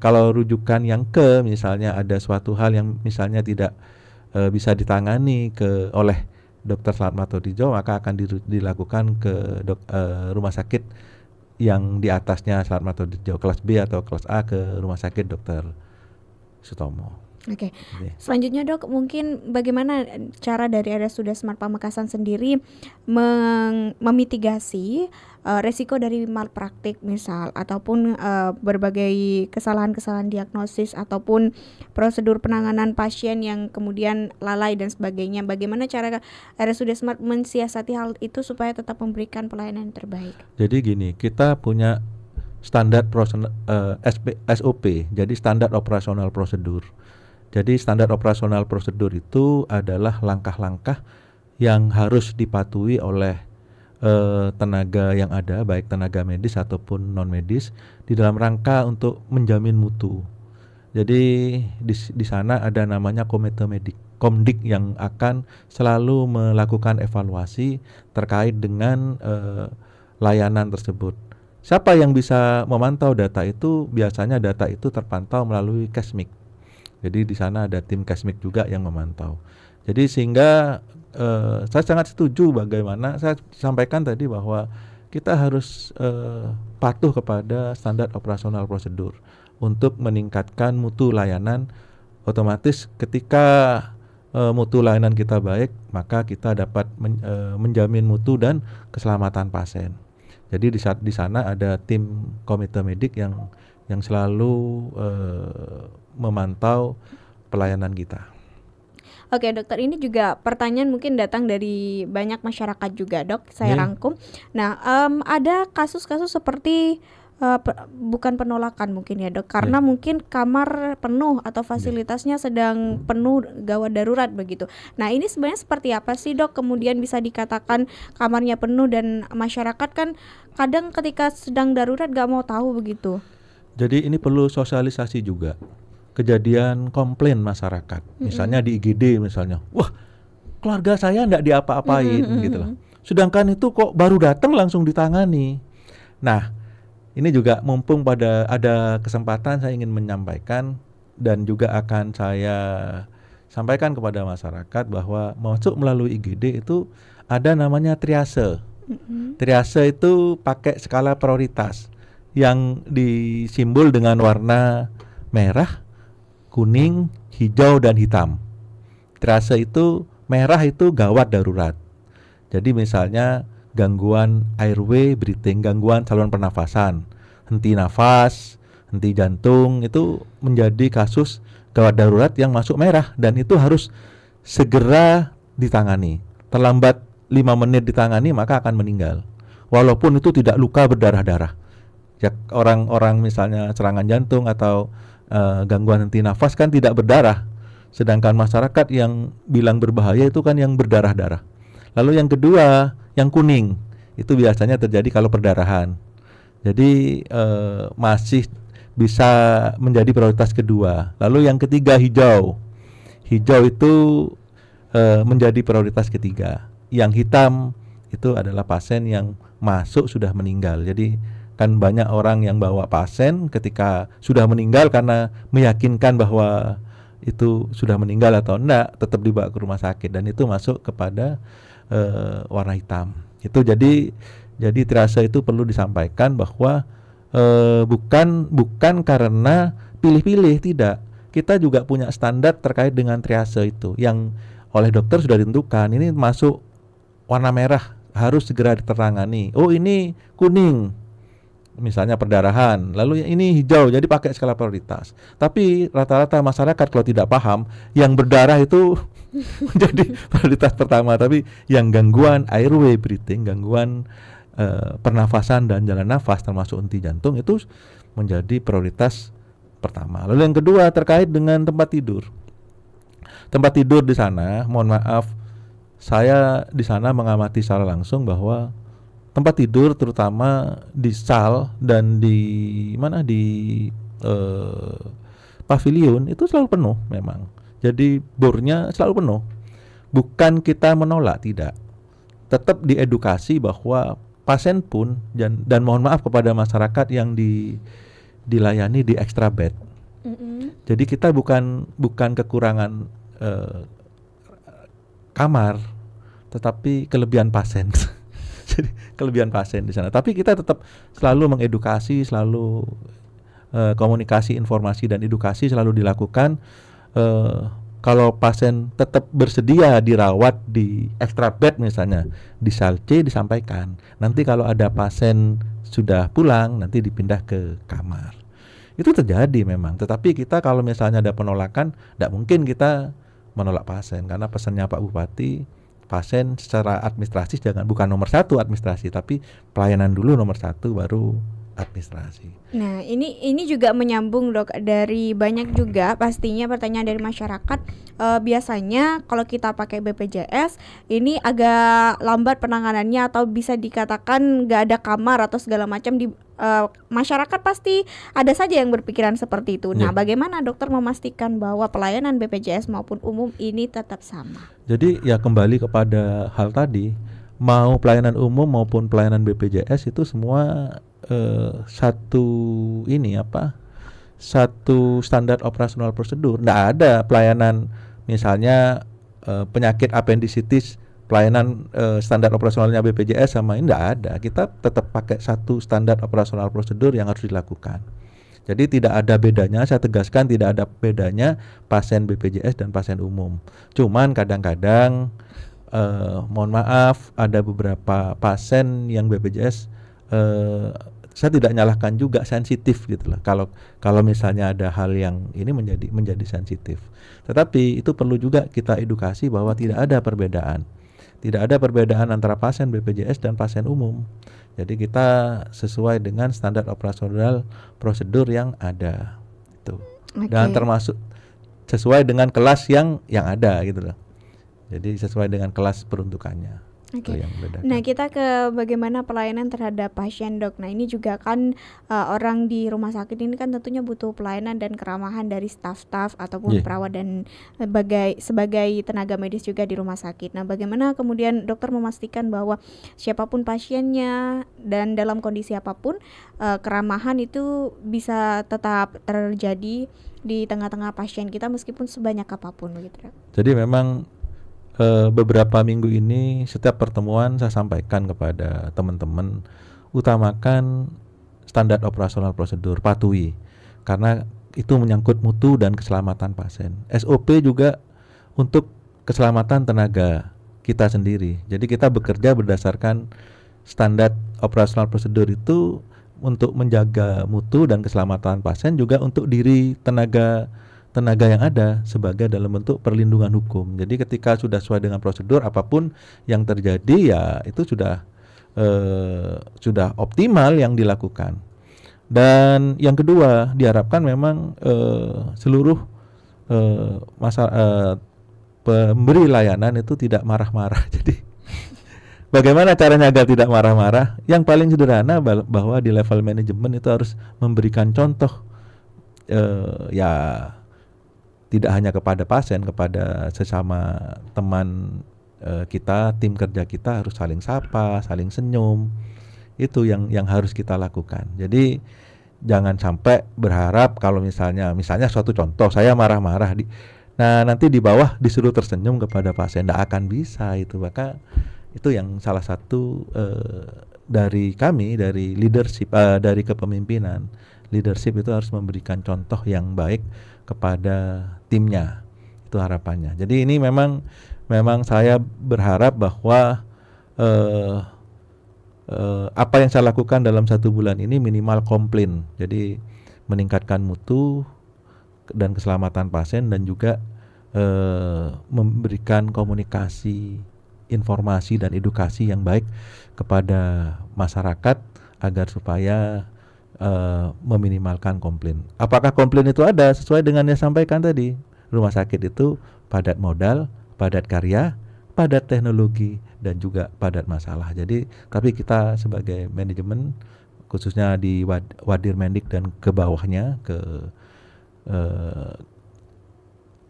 kalau rujukan yang misalnya ada suatu hal yang misalnya tidak bisa ditangani oleh Dr. Slamet Matodirjo, maka akan dilakukan ke rumah sakit yang di atasnya Slamet Matodirjo, kelas B atau kelas A, ke rumah sakit Dr. Sutomo. Oke. Selanjutnya Dok, mungkin bagaimana cara dari RSUD Smart Pamekasan sendiri memitigasi resiko dari malpraktik misal, ataupun berbagai kesalahan-kesalahan diagnosis ataupun prosedur penanganan pasien yang kemudian lalai dan sebagainya. Bagaimana cara RSUD Smart mensiasati hal itu supaya tetap memberikan pelayanan yang terbaik? Jadi gini, kita punya standar SOP, jadi standar operasional prosedur. Jadi standar operasional prosedur itu adalah langkah-langkah yang harus dipatuhi oleh tenaga yang ada, baik tenaga medis ataupun non medis, di dalam rangka untuk menjamin mutu. Jadi di sana ada namanya Komite Medik, Komdik, yang akan selalu melakukan evaluasi terkait dengan layanan tersebut. Siapa yang bisa memantau data itu? Biasanya data itu terpantau melalui Kesmik. Jadi di sana ada tim Kesmik juga yang memantau. Jadi sehingga saya sangat setuju bagaimana saya sampaikan tadi bahwa kita harus patuh kepada standar operasional prosedur untuk meningkatkan mutu layanan. Otomatis ketika mutu layanan kita baik, maka kita dapat menjamin mutu dan keselamatan pasien. Jadi di sana ada tim Komite Medik yang selalu memantau pelayanan kita. Oke dokter, ini juga pertanyaan mungkin datang dari banyak masyarakat juga Dok, saya rangkum. Nah, ada kasus-kasus seperti bukan penolakan mungkin ya Dok, karena mungkin kamar penuh atau fasilitasnya sedang penuh gawat darurat begitu. Nah, ini sebenarnya seperti apa sih Dok kemudian bisa dikatakan kamarnya penuh dan masyarakat kan kadang ketika sedang darurat gak mau tahu begitu. Jadi ini perlu sosialisasi juga. Kejadian komplain masyarakat, misalnya di IGD misalnya, wah keluarga saya enggak diapa-apain gitu loh. Sedangkan itu kok baru datang langsung ditangani. Nah, ini juga mumpung pada ada kesempatan saya ingin menyampaikan dan juga akan saya sampaikan kepada masyarakat bahwa masuk melalui IGD itu ada namanya triase. Triase itu pakai skala prioritas yang disimbol dengan warna merah, kuning, hijau, dan hitam. Triase itu merah itu gawat darurat. Jadi misalnya gangguan airway, breathing, gangguan saluran pernafasan, henti nafas, henti jantung, itu menjadi kasus gawat darurat yang masuk merah dan itu harus segera ditangani. Terlambat 5 menit ditangani maka akan meninggal. Walaupun itu tidak luka berdarah-darah. Ya, orang-orang misalnya serangan jantung atau gangguan henti nafas kan tidak berdarah. Sedangkan masyarakat yang bilang berbahaya itu kan yang berdarah-darah. Lalu yang kedua, yang kuning, itu biasanya terjadi kalau perdarahan. Jadi masih bisa menjadi prioritas kedua. Lalu yang ketiga hijau. Hijau itu menjadi prioritas ketiga. Yang hitam itu adalah pasien yang masuk sudah meninggal. Jadi kan banyak orang yang bawa pasien ketika sudah meninggal karena meyakinkan bahwa itu sudah meninggal atau enggak, tetap dibawa ke rumah sakit dan itu masuk kepada warna hitam. Itu jadi triase itu perlu disampaikan bahwa bukan karena pilih-pilih, tidak. kita juga punya standar terkait dengan triase itu yang oleh dokter sudah ditentukan. Ini masuk warna merah harus segera ditangani. Oh ini kuning, misalnya perdarahan. Lalu ini hijau, jadi pakai skala prioritas. Tapi rata-rata masyarakat kalau tidak paham, yang berdarah itu menjadi prioritas pertama. Tapi yang gangguan airway breathing, gangguan pernafasan dan jalan nafas termasuk henti jantung itu menjadi prioritas pertama. Lalu yang kedua terkait dengan tempat tidur. Tempat tidur di sana, mohon maaf, saya di sana mengamati secara langsung bahwa tempat tidur terutama di SAL dan di pavilion itu selalu penuh memang. Jadi bornya selalu penuh. Bukan kita menolak, tidak. Tetap diedukasi bahwa pasien pun dan mohon maaf kepada masyarakat yang dilayani di extra bed. Jadi kita bukan kekurangan kamar, tetapi kelebihan pasien. Jadi kelebihan pasien di sana. Tapi kita tetap selalu mengedukasi, selalu komunikasi, informasi dan edukasi selalu dilakukan. Kalau pasien tetap bersedia dirawat di extra bed misalnya di SAL C disampaikan. Nanti kalau ada pasien sudah pulang nanti dipindah ke kamar. Itu terjadi memang. Tetapi kita kalau misalnya ada penolakan, tidak mungkin kita menolak pasien karena pesannya Pak Bupati, pasien secara administrasi bukan nomor 1 administrasi, tapi pelayanan dulu nomor 1 baru administrasi. Nah, ini juga menyambung Dok dari banyak juga pastinya pertanyaan dari masyarakat. Biasanya kalau kita pakai BPJS ini agak lambat penanganannya atau bisa dikatakan nggak ada kamar atau segala macam di masyarakat pasti ada saja yang berpikiran seperti itu. Nah, bagaimana dokter memastikan bahwa pelayanan BPJS maupun umum ini tetap sama? Jadi ya kembali kepada hal tadi, mau pelayanan umum maupun pelayanan BPJS itu semua satu standar operasional prosedur. Nggak ada pelayanan misalnya penyakit appendicitis, pelayanan standar operasionalnya BPJS sama ini nggak ada. Kita tetap pakai satu standar operasional prosedur yang harus dilakukan. Jadi tidak ada bedanya, saya tegaskan tidak ada bedanya pasien BPJS dan pasien umum. Cuman kadang-kadang mohon maaf ada beberapa pasien yang BPJS saya tidak nyalahkan juga sensitif gitu lah. Kalau misalnya ada hal yang ini menjadi sensitif. Tetapi itu perlu juga kita edukasi bahwa tidak ada perbedaan. Tidak ada perbedaan antara pasien BPJS dan pasien umum. Jadi kita sesuai dengan standar operasional prosedur yang ada itu. Dan termasuk sesuai dengan kelas yang ada gitu loh. Jadi sesuai dengan kelas peruntukannya. Nah, kita ke bagaimana pelayanan terhadap pasien Dok. Nah, ini juga kan orang di rumah sakit ini kan tentunya butuh pelayanan dan keramahan dari staf-staf ataupun perawat dan sebagai tenaga medis juga di rumah sakit. Nah, bagaimana kemudian dokter memastikan bahwa siapapun pasiennya dan dalam kondisi apapun keramahan itu bisa tetap terjadi di tengah-tengah pasien kita meskipun sebanyak apapun begitu, Dok. Jadi memang beberapa minggu ini setiap pertemuan saya sampaikan kepada teman-teman, utamakan standar operasional prosedur, patuhi karena itu menyangkut mutu dan keselamatan pasien. SOP juga untuk keselamatan tenaga kita sendiri. Jadi kita bekerja berdasarkan standar operasional prosedur itu untuk menjaga mutu dan keselamatan pasien, juga untuk diri tenaga yang ada sebagai dalam bentuk perlindungan hukum. Jadi ketika sudah sesuai dengan prosedur, apapun yang terjadi ya itu sudah optimal yang dilakukan. Dan yang kedua, diharapkan memang seluruh pemberi layanan itu tidak marah-marah. Jadi bagaimana caranya agar tidak marah-marah? Yang paling sederhana bahwa di level manajemen itu harus memberikan contoh tidak hanya kepada pasien, kepada sesama teman kita, tim kerja kita harus saling sapa, saling senyum. Itu yang harus kita lakukan. Jadi jangan sampai berharap kalau misalnya suatu contoh saya marah-marah nanti di bawah disuruh tersenyum kepada pasien, tidak akan bisa itu. Maka itu yang salah satu dari kami, dari leadership, dari kepemimpinan, leadership itu harus memberikan contoh yang baik kepada timnya. Itu harapannya. Jadi ini memang saya berharap bahwa apa yang saya lakukan dalam 1 bulan ini minimal komplain. Jadi meningkatkan mutu dan keselamatan pasien dan juga memberikan komunikasi, informasi dan edukasi yang baik kepada masyarakat agar supaya meminimalkan komplain. Apakah komplain itu ada sesuai dengan yang sampaikan tadi? Rumah sakit itu padat modal, padat karya, padat teknologi dan juga padat masalah. Jadi tapi kita sebagai manajemen khususnya di Wadir Mendik dan ke bawahnya ke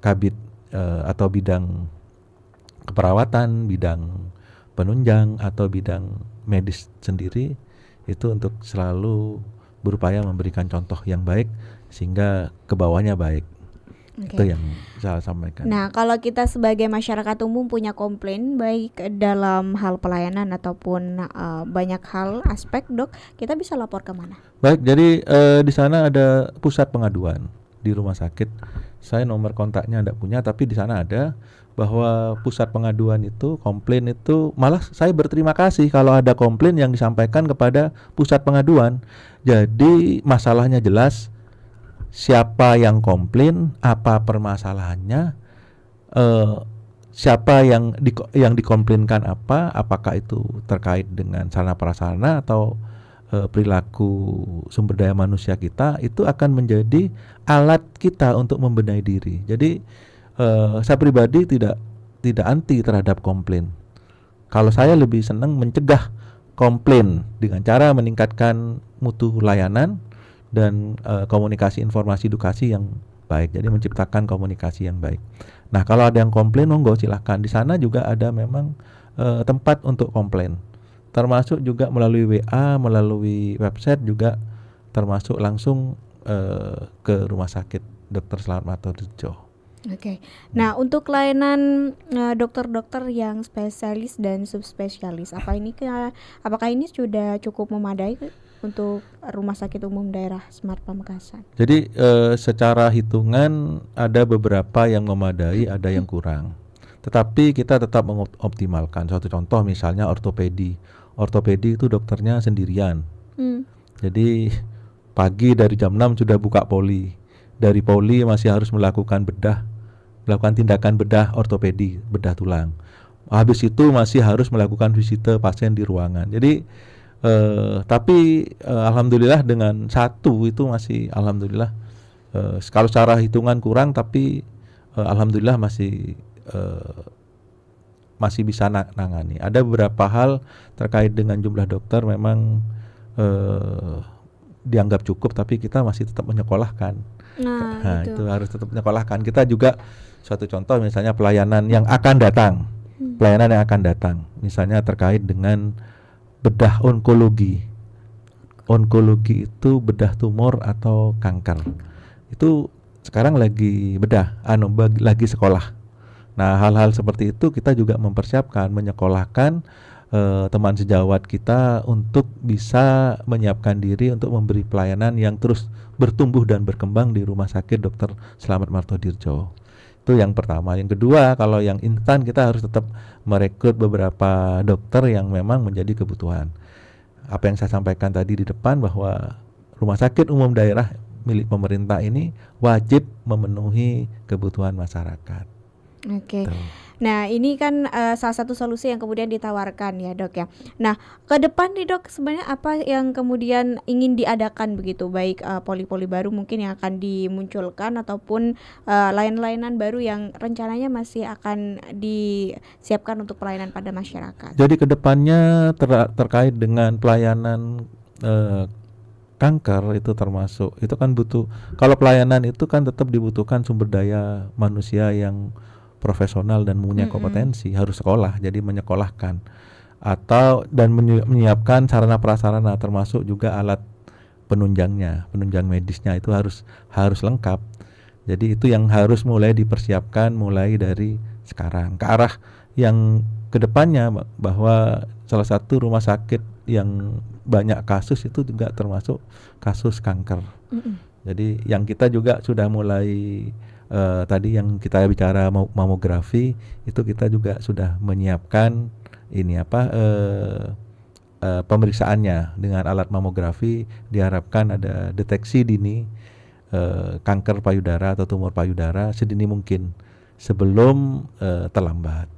kabit atau bidang keperawatan, bidang penunjang atau bidang medis sendiri itu untuk selalu berupaya memberikan contoh yang baik sehingga ke bawahnya baik. Itu yang saya sampaikan. Nah, kalau kita sebagai masyarakat umum punya komplain baik dalam hal pelayanan ataupun banyak hal aspek, Dok, kita bisa lapor ke mana? Baik, jadi di sana ada pusat pengaduan di rumah sakit. Saya nomor kontaknya enggak punya, tapi di sana ada bahwa pusat pengaduan itu komplain itu malah saya berterima kasih kalau ada komplain yang disampaikan kepada pusat pengaduan. Jadi masalahnya jelas, siapa yang komplain, apa permasalahannya, siapa yang dikomplainkan apakah itu terkait dengan sarana prasarana atau perilaku sumber daya manusia kita, itu akan menjadi alat kita untuk membenahi diri. Jadi saya pribadi tidak anti terhadap komplain. Kalau saya lebih senang mencegah komplain dengan cara meningkatkan mutu layanan dan komunikasi informasi edukasi yang baik. Jadi menciptakan komunikasi yang baik. Nah, kalau ada yang komplain, monggo silahkan. Di sana juga ada memang tempat untuk komplain. Termasuk juga melalui WA, melalui website juga termasuk langsung ke Rumah Sakit Dr. Slamet Martodirjo. Oke. Nah, untuk layanan dokter-dokter yang spesialis dan subspesialis, apakah ini sudah cukup memadai untuk Rumah Sakit Umum Daerah Smart Pamekasan? Jadi secara hitungan ada beberapa yang memadai, ada yang kurang. Tetapi kita tetap mengoptimalkan. Suatu contoh misalnya ortopedi. Ortopedi itu dokternya sendirian. Jadi pagi dari jam 6 sudah buka poli. Dari poli masih harus melakukan tindakan bedah ortopedi, bedah tulang. Habis itu masih harus melakukan visite pasien di ruangan. Jadi tapi alhamdulillah dengan satu itu masih alhamdulillah kalau secara hitungan kurang, tapi alhamdulillah masih bisa nangani. Ada beberapa hal terkait dengan jumlah dokter memang dianggap cukup, tapi kita masih tetap menyekolahkan. Nah itu harus tetap menyekolahkan. Kita juga suatu contoh misalnya pelayanan yang akan datang, misalnya terkait dengan bedah onkologi. Onkologi itu bedah tumor atau kanker. Itu sekarang lagi lagi sekolah. Nah, hal-hal seperti itu kita juga mempersiapkan, menyekolahkan teman sejawat kita untuk bisa menyiapkan diri untuk memberi pelayanan yang terus bertumbuh dan berkembang di Rumah Sakit Dr. Slamet Martodirjo. Itu yang pertama. Yang kedua, kalau yang instan kita harus tetap merekrut beberapa dokter yang memang menjadi kebutuhan. Apa yang saya sampaikan tadi di depan bahwa Rumah Sakit Umum Daerah milik pemerintah ini wajib memenuhi kebutuhan masyarakat. Oke. Nah, ini kan salah satu solusi yang kemudian ditawarkan ya, Dok ya. Nah, ke depan nih, Dok, sebenarnya apa yang kemudian ingin diadakan begitu, baik poli-poli baru mungkin yang akan dimunculkan ataupun layanan-layanan baru yang rencananya masih akan disiapkan untuk pelayanan pada masyarakat. Jadi ke depannya terkait dengan pelayanan kanker itu termasuk, itu kan butuh, kalau pelayanan itu kan tetap dibutuhkan sumber daya manusia yang profesional dan punya kompetensi, harus sekolah, jadi menyekolahkan dan menyiapkan sarana prasarana termasuk juga alat penunjang medisnya itu harus lengkap. Jadi itu yang harus mulai dipersiapkan mulai dari sekarang ke arah yang kedepannya, bahwa salah satu rumah sakit yang banyak kasus itu juga termasuk kasus kanker. Jadi yang kita juga sudah mulai tadi yang kita bicara mamografi itu kita juga sudah menyiapkan ini pemeriksaannya dengan alat mamografi, diharapkan ada deteksi dini kanker payudara atau tumor payudara sedini mungkin sebelum terlambat.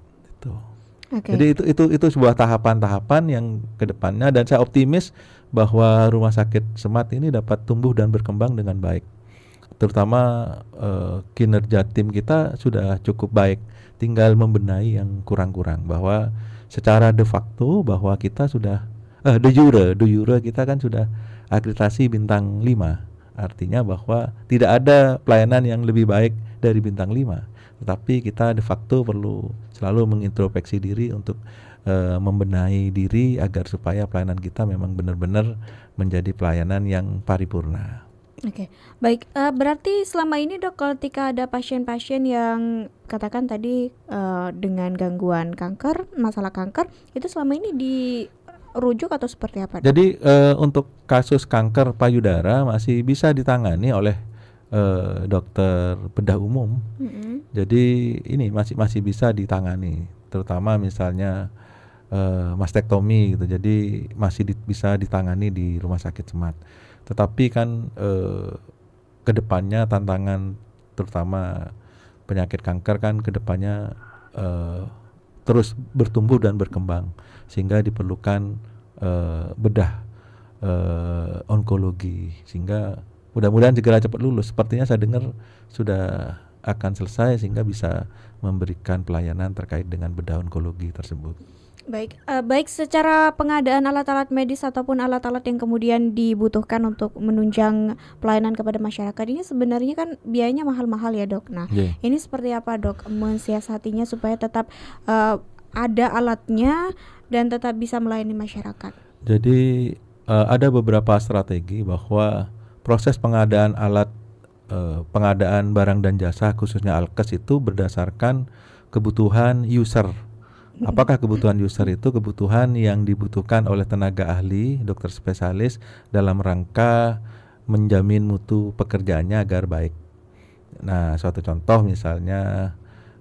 Okay. Jadi itu sebuah tahapan-tahapan yang kedepannya, dan saya optimis bahwa Rumah Sakit Semat ini dapat tumbuh dan berkembang dengan baik. Terutama kinerja tim kita sudah cukup baik, tinggal membenahi yang kurang-kurang. Bahwa secara de facto bahwa kita sudah de jure kita kan sudah akreditasi bintang 5. Artinya bahwa tidak ada pelayanan yang lebih baik dari bintang 5. Tetapi kita de facto perlu selalu mengintrospeksi diri untuk membenahi diri agar supaya pelayanan kita memang benar-benar menjadi pelayanan yang paripurna. Oke, baik. Berarti selama ini dok, ketika ada pasien-pasien yang katakan tadi dengan gangguan kanker, masalah kanker, itu selama ini dirujuk atau seperti apa, dok? Jadi untuk kasus kanker payudara masih bisa ditangani oleh dokter bedah umum. Jadi ini masih bisa ditangani, terutama misalnya mastektomi gitu. Jadi masih bisa ditangani di Rumah Sakit Semat. Tetapi kan kedepannya tantangan terutama penyakit kanker kan kedepannya terus bertumbuh dan berkembang, sehingga diperlukan bedah onkologi, sehingga mudah-mudahan segera cepat lulus. Sepertinya saya dengar sudah akan selesai sehingga bisa memberikan pelayanan terkait dengan bedah onkologi tersebut. Baik, baik secara pengadaan alat-alat medis ataupun alat-alat yang kemudian dibutuhkan untuk menunjang pelayanan kepada masyarakat ini sebenarnya kan biayanya mahal-mahal ya dok. Nah, ini seperti apa dok mensiasatinya supaya tetap ada alatnya dan tetap bisa melayani masyarakat? Jadi ada beberapa strategi bahwa proses pengadaan alat, pengadaan barang dan jasa khususnya alkes itu berdasarkan kebutuhan user. Apakah kebutuhan user itu kebutuhan yang dibutuhkan oleh tenaga ahli, dokter spesialis dalam rangka menjamin mutu pekerjaannya agar baik. Nah, suatu contoh misalnya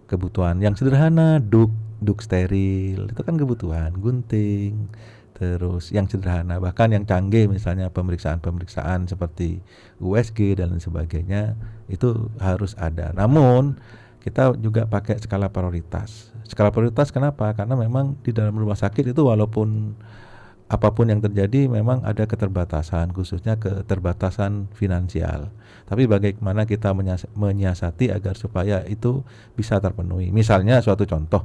kebutuhan yang sederhana, duk steril, itu kan kebutuhan, gunting, terus yang sederhana, bahkan yang canggih misalnya pemeriksaan seperti USG dan lain sebagainya itu harus ada. Namun kita juga pakai skala prioritas. Skala prioritas kenapa? Karena memang di dalam rumah sakit itu walaupun apapun yang terjadi memang ada keterbatasan, khususnya keterbatasan finansial. Tapi bagaimana kita menyiasati agar supaya itu bisa terpenuhi. Misalnya suatu contoh,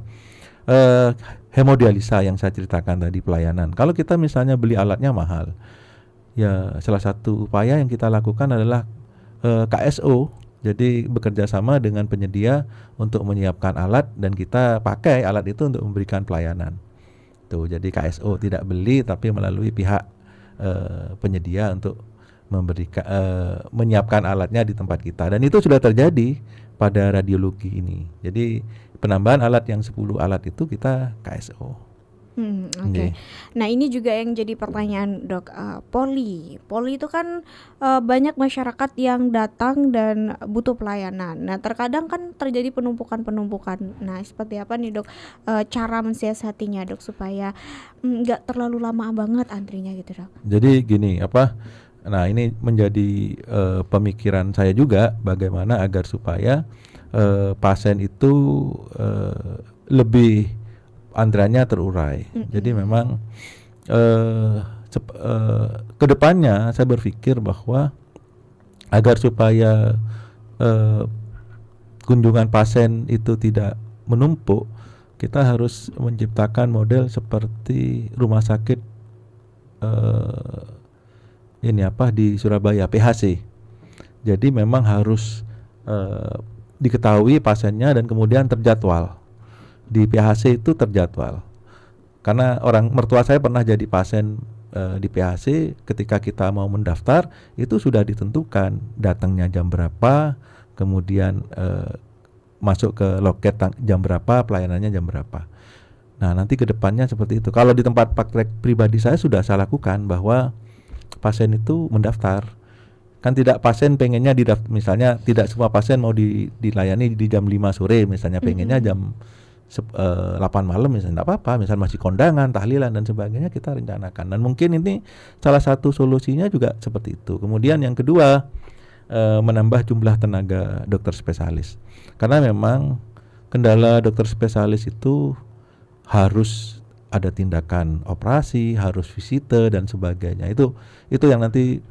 hemodialisa yang saya ceritakan tadi pelayanan. Kalau kita misalnya beli alatnya mahal, ya salah satu upaya yang kita lakukan adalah KSO. Jadi bekerja sama dengan penyedia untuk menyiapkan alat dan kita pakai alat itu untuk memberikan pelayanan. Tuh, jadi KSO tidak beli tapi melalui pihak penyedia untuk memberikan menyiapkan alatnya di tempat kita, dan itu sudah terjadi pada radiologi ini. Jadi penambahan alat yang 10 alat itu kita KSO. Oke. Nah ini juga yang jadi pertanyaan dok, poli itu kan banyak masyarakat yang datang dan butuh pelayanan. Nah terkadang kan terjadi penumpukan. Nah seperti apa nih dok cara mensiasatinya dok supaya nggak terlalu lama banget antrinya gitu dok? Jadi gini nah ini menjadi pemikiran saya juga bagaimana agar supaya pasien itu lebih antriannya terurai. Jadi memang kedepannya saya berpikir bahwa agar supaya kunjungan pasien itu tidak menumpuk, kita harus menciptakan model seperti rumah sakit di Surabaya, PHC. Jadi memang harus diketahui pasiennya dan kemudian terjadwal. Di PHC itu terjadwal. Karena orang mertua saya pernah jadi pasien di PHC, ketika kita mau mendaftar itu sudah ditentukan datangnya jam berapa, kemudian masuk ke loket jam berapa, pelayanannya jam berapa. Nah, nanti ke depannya seperti itu. Kalau di tempat praktek pribadi saya sudah saya lakukan bahwa pasien itu mendaftar. Kan tidak pasien pengennya misalnya tidak semua pasien mau dilayani di jam 5 sore misalnya, pengennya jam 8 malam misalnya, tidak apa-apa, misalnya masih kondangan, tahlilan dan sebagainya kita rencanakan. Dan mungkin ini salah satu solusinya juga seperti itu. Kemudian yang kedua, menambah jumlah tenaga dokter spesialis. Karena memang kendala dokter spesialis itu harus ada tindakan operasi, harus visite dan sebagainya. Itu yang nanti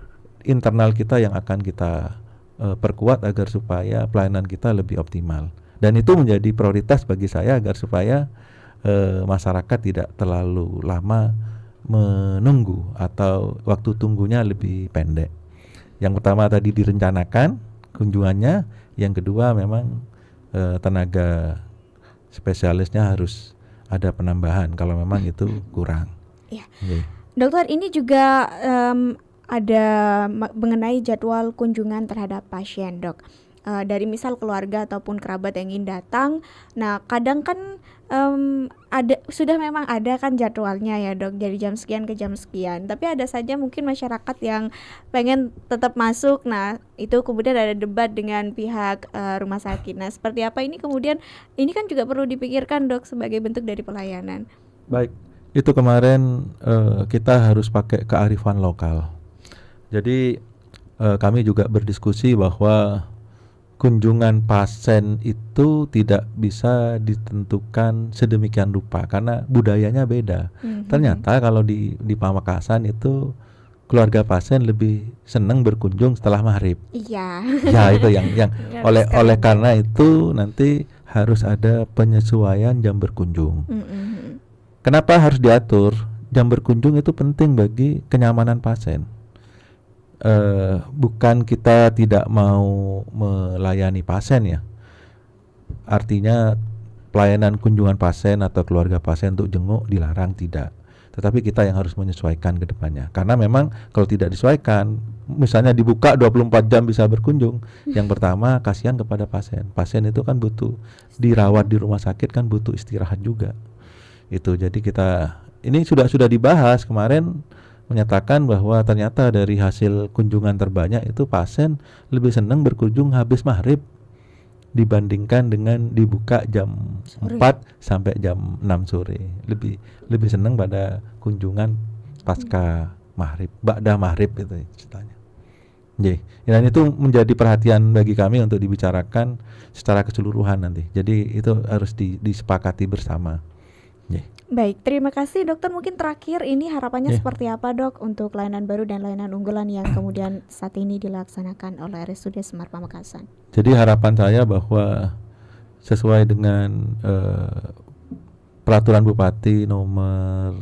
internal kita yang akan kita perkuat agar supaya pelayanan kita lebih optimal. Dan itu menjadi prioritas bagi saya agar supaya masyarakat tidak terlalu lama menunggu atau waktu tunggunya lebih pendek. Yang pertama tadi direncanakan kunjungannya, yang kedua memang tenaga spesialisnya harus ada penambahan kalau memang itu kurang. Iya. Okay. Dokter, ini juga ada mengenai jadwal kunjungan terhadap pasien, Dok. Dari misal keluarga ataupun kerabat yang ingin datang. Nah, kadang kan memang ada kan jadwalnya ya, Dok, dari jam sekian ke jam sekian. Tapi ada saja mungkin masyarakat yang pengen tetap masuk. Nah, itu kemudian ada debat dengan pihak rumah sakit. Nah, seperti apa ini kemudian ini kan juga perlu dipikirkan, Dok, sebagai bentuk dari pelayanan. Baik, itu kemarin kita harus pakai kearifan lokal. Jadi kami juga berdiskusi bahwa kunjungan pasien itu tidak bisa ditentukan sedemikian rupa karena budayanya beda. Ternyata kalau di Pamekasan itu keluarga pasien lebih senang berkunjung setelah maghrib. Iya. Ya itu yang oleh karena itu nanti harus ada penyesuaian jam berkunjung. Kenapa harus diatur? Jam berkunjung itu penting bagi kenyamanan pasien. Bukan kita tidak mau melayani pasien ya. Artinya pelayanan kunjungan pasien atau keluarga pasien untuk jenguk dilarang, tidak. Tetapi kita yang harus menyesuaikan ke depannya. Karena memang kalau tidak disesuaikan, misalnya dibuka 24 jam bisa berkunjung. Yang pertama kasihan kepada pasien. Pasien itu kan butuh dirawat di rumah sakit, kan butuh istirahat juga. Itu jadi kita ini sudah dibahas kemarin, menyatakan bahwa ternyata dari hasil kunjungan terbanyak itu pasien lebih senang berkunjung habis maghrib dibandingkan dengan dibuka jam 4 sampai jam 6 sore. Lebih senang pada kunjungan pasca maghrib, ba'da maghrib itu ceritanya. Dan itu menjadi perhatian bagi kami untuk dibicarakan secara keseluruhan nanti. Jadi itu harus disepakati bersama. Baik, terima kasih dokter. Mungkin terakhir ini harapannya seperti apa, Dok, untuk layanan baru dan layanan unggulan yang kemudian saat ini dilaksanakan oleh RSUD Semar Pamekasan. Jadi harapan saya bahwa sesuai dengan peraturan Bupati nomor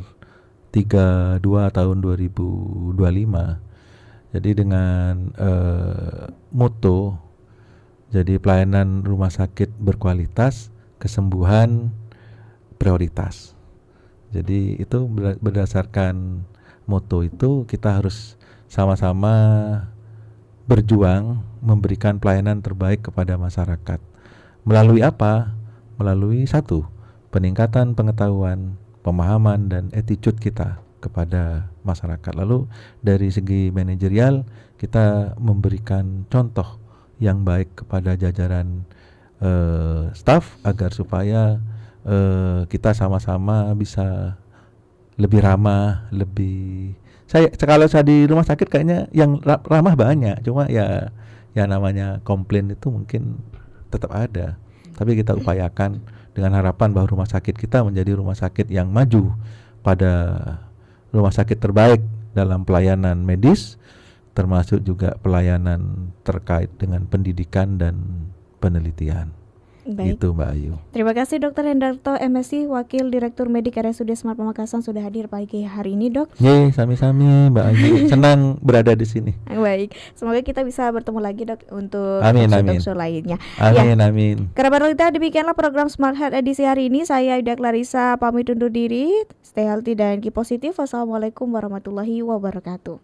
32 tahun 2025, jadi dengan moto, jadi pelayanan rumah sakit berkualitas, kesembuhan prioritas. Jadi itu berdasarkan moto itu kita harus sama-sama berjuang memberikan pelayanan terbaik kepada masyarakat. Melalui apa? Melalui satu, peningkatan pengetahuan, pemahaman dan attitude kita kepada masyarakat. Lalu dari segi manajerial kita memberikan contoh yang baik kepada jajaran staf agar supaya kita sama-sama bisa lebih ramah, kalau saya di rumah sakit kayaknya yang ramah banyak, cuma ya namanya komplain itu mungkin tetap ada. Tapi kita upayakan dengan harapan bahwa rumah sakit kita menjadi rumah sakit yang maju pada rumah sakit terbaik dalam pelayanan medis, termasuk juga pelayanan terkait dengan pendidikan dan penelitian. Baik. Gitu Mbak Ayu. Terima kasih Dr. Hendarto MSc, Wakil Direktur Medik RSUD Semar Pamekasan sudah hadir pagi hari ini, Dok. Sami-sami Mbak Ayu. Senang berada di sini. Baik, semoga kita bisa bertemu lagi, Dok, untuk talkshow lainnya. Amin. Kerabat Lita, demikianlah program Smart Health edisi hari ini. Saya Ida Clarissa pamit undur diri. Stay healthy dan keep positif. Wassalamualaikum warahmatullahi wabarakatuh.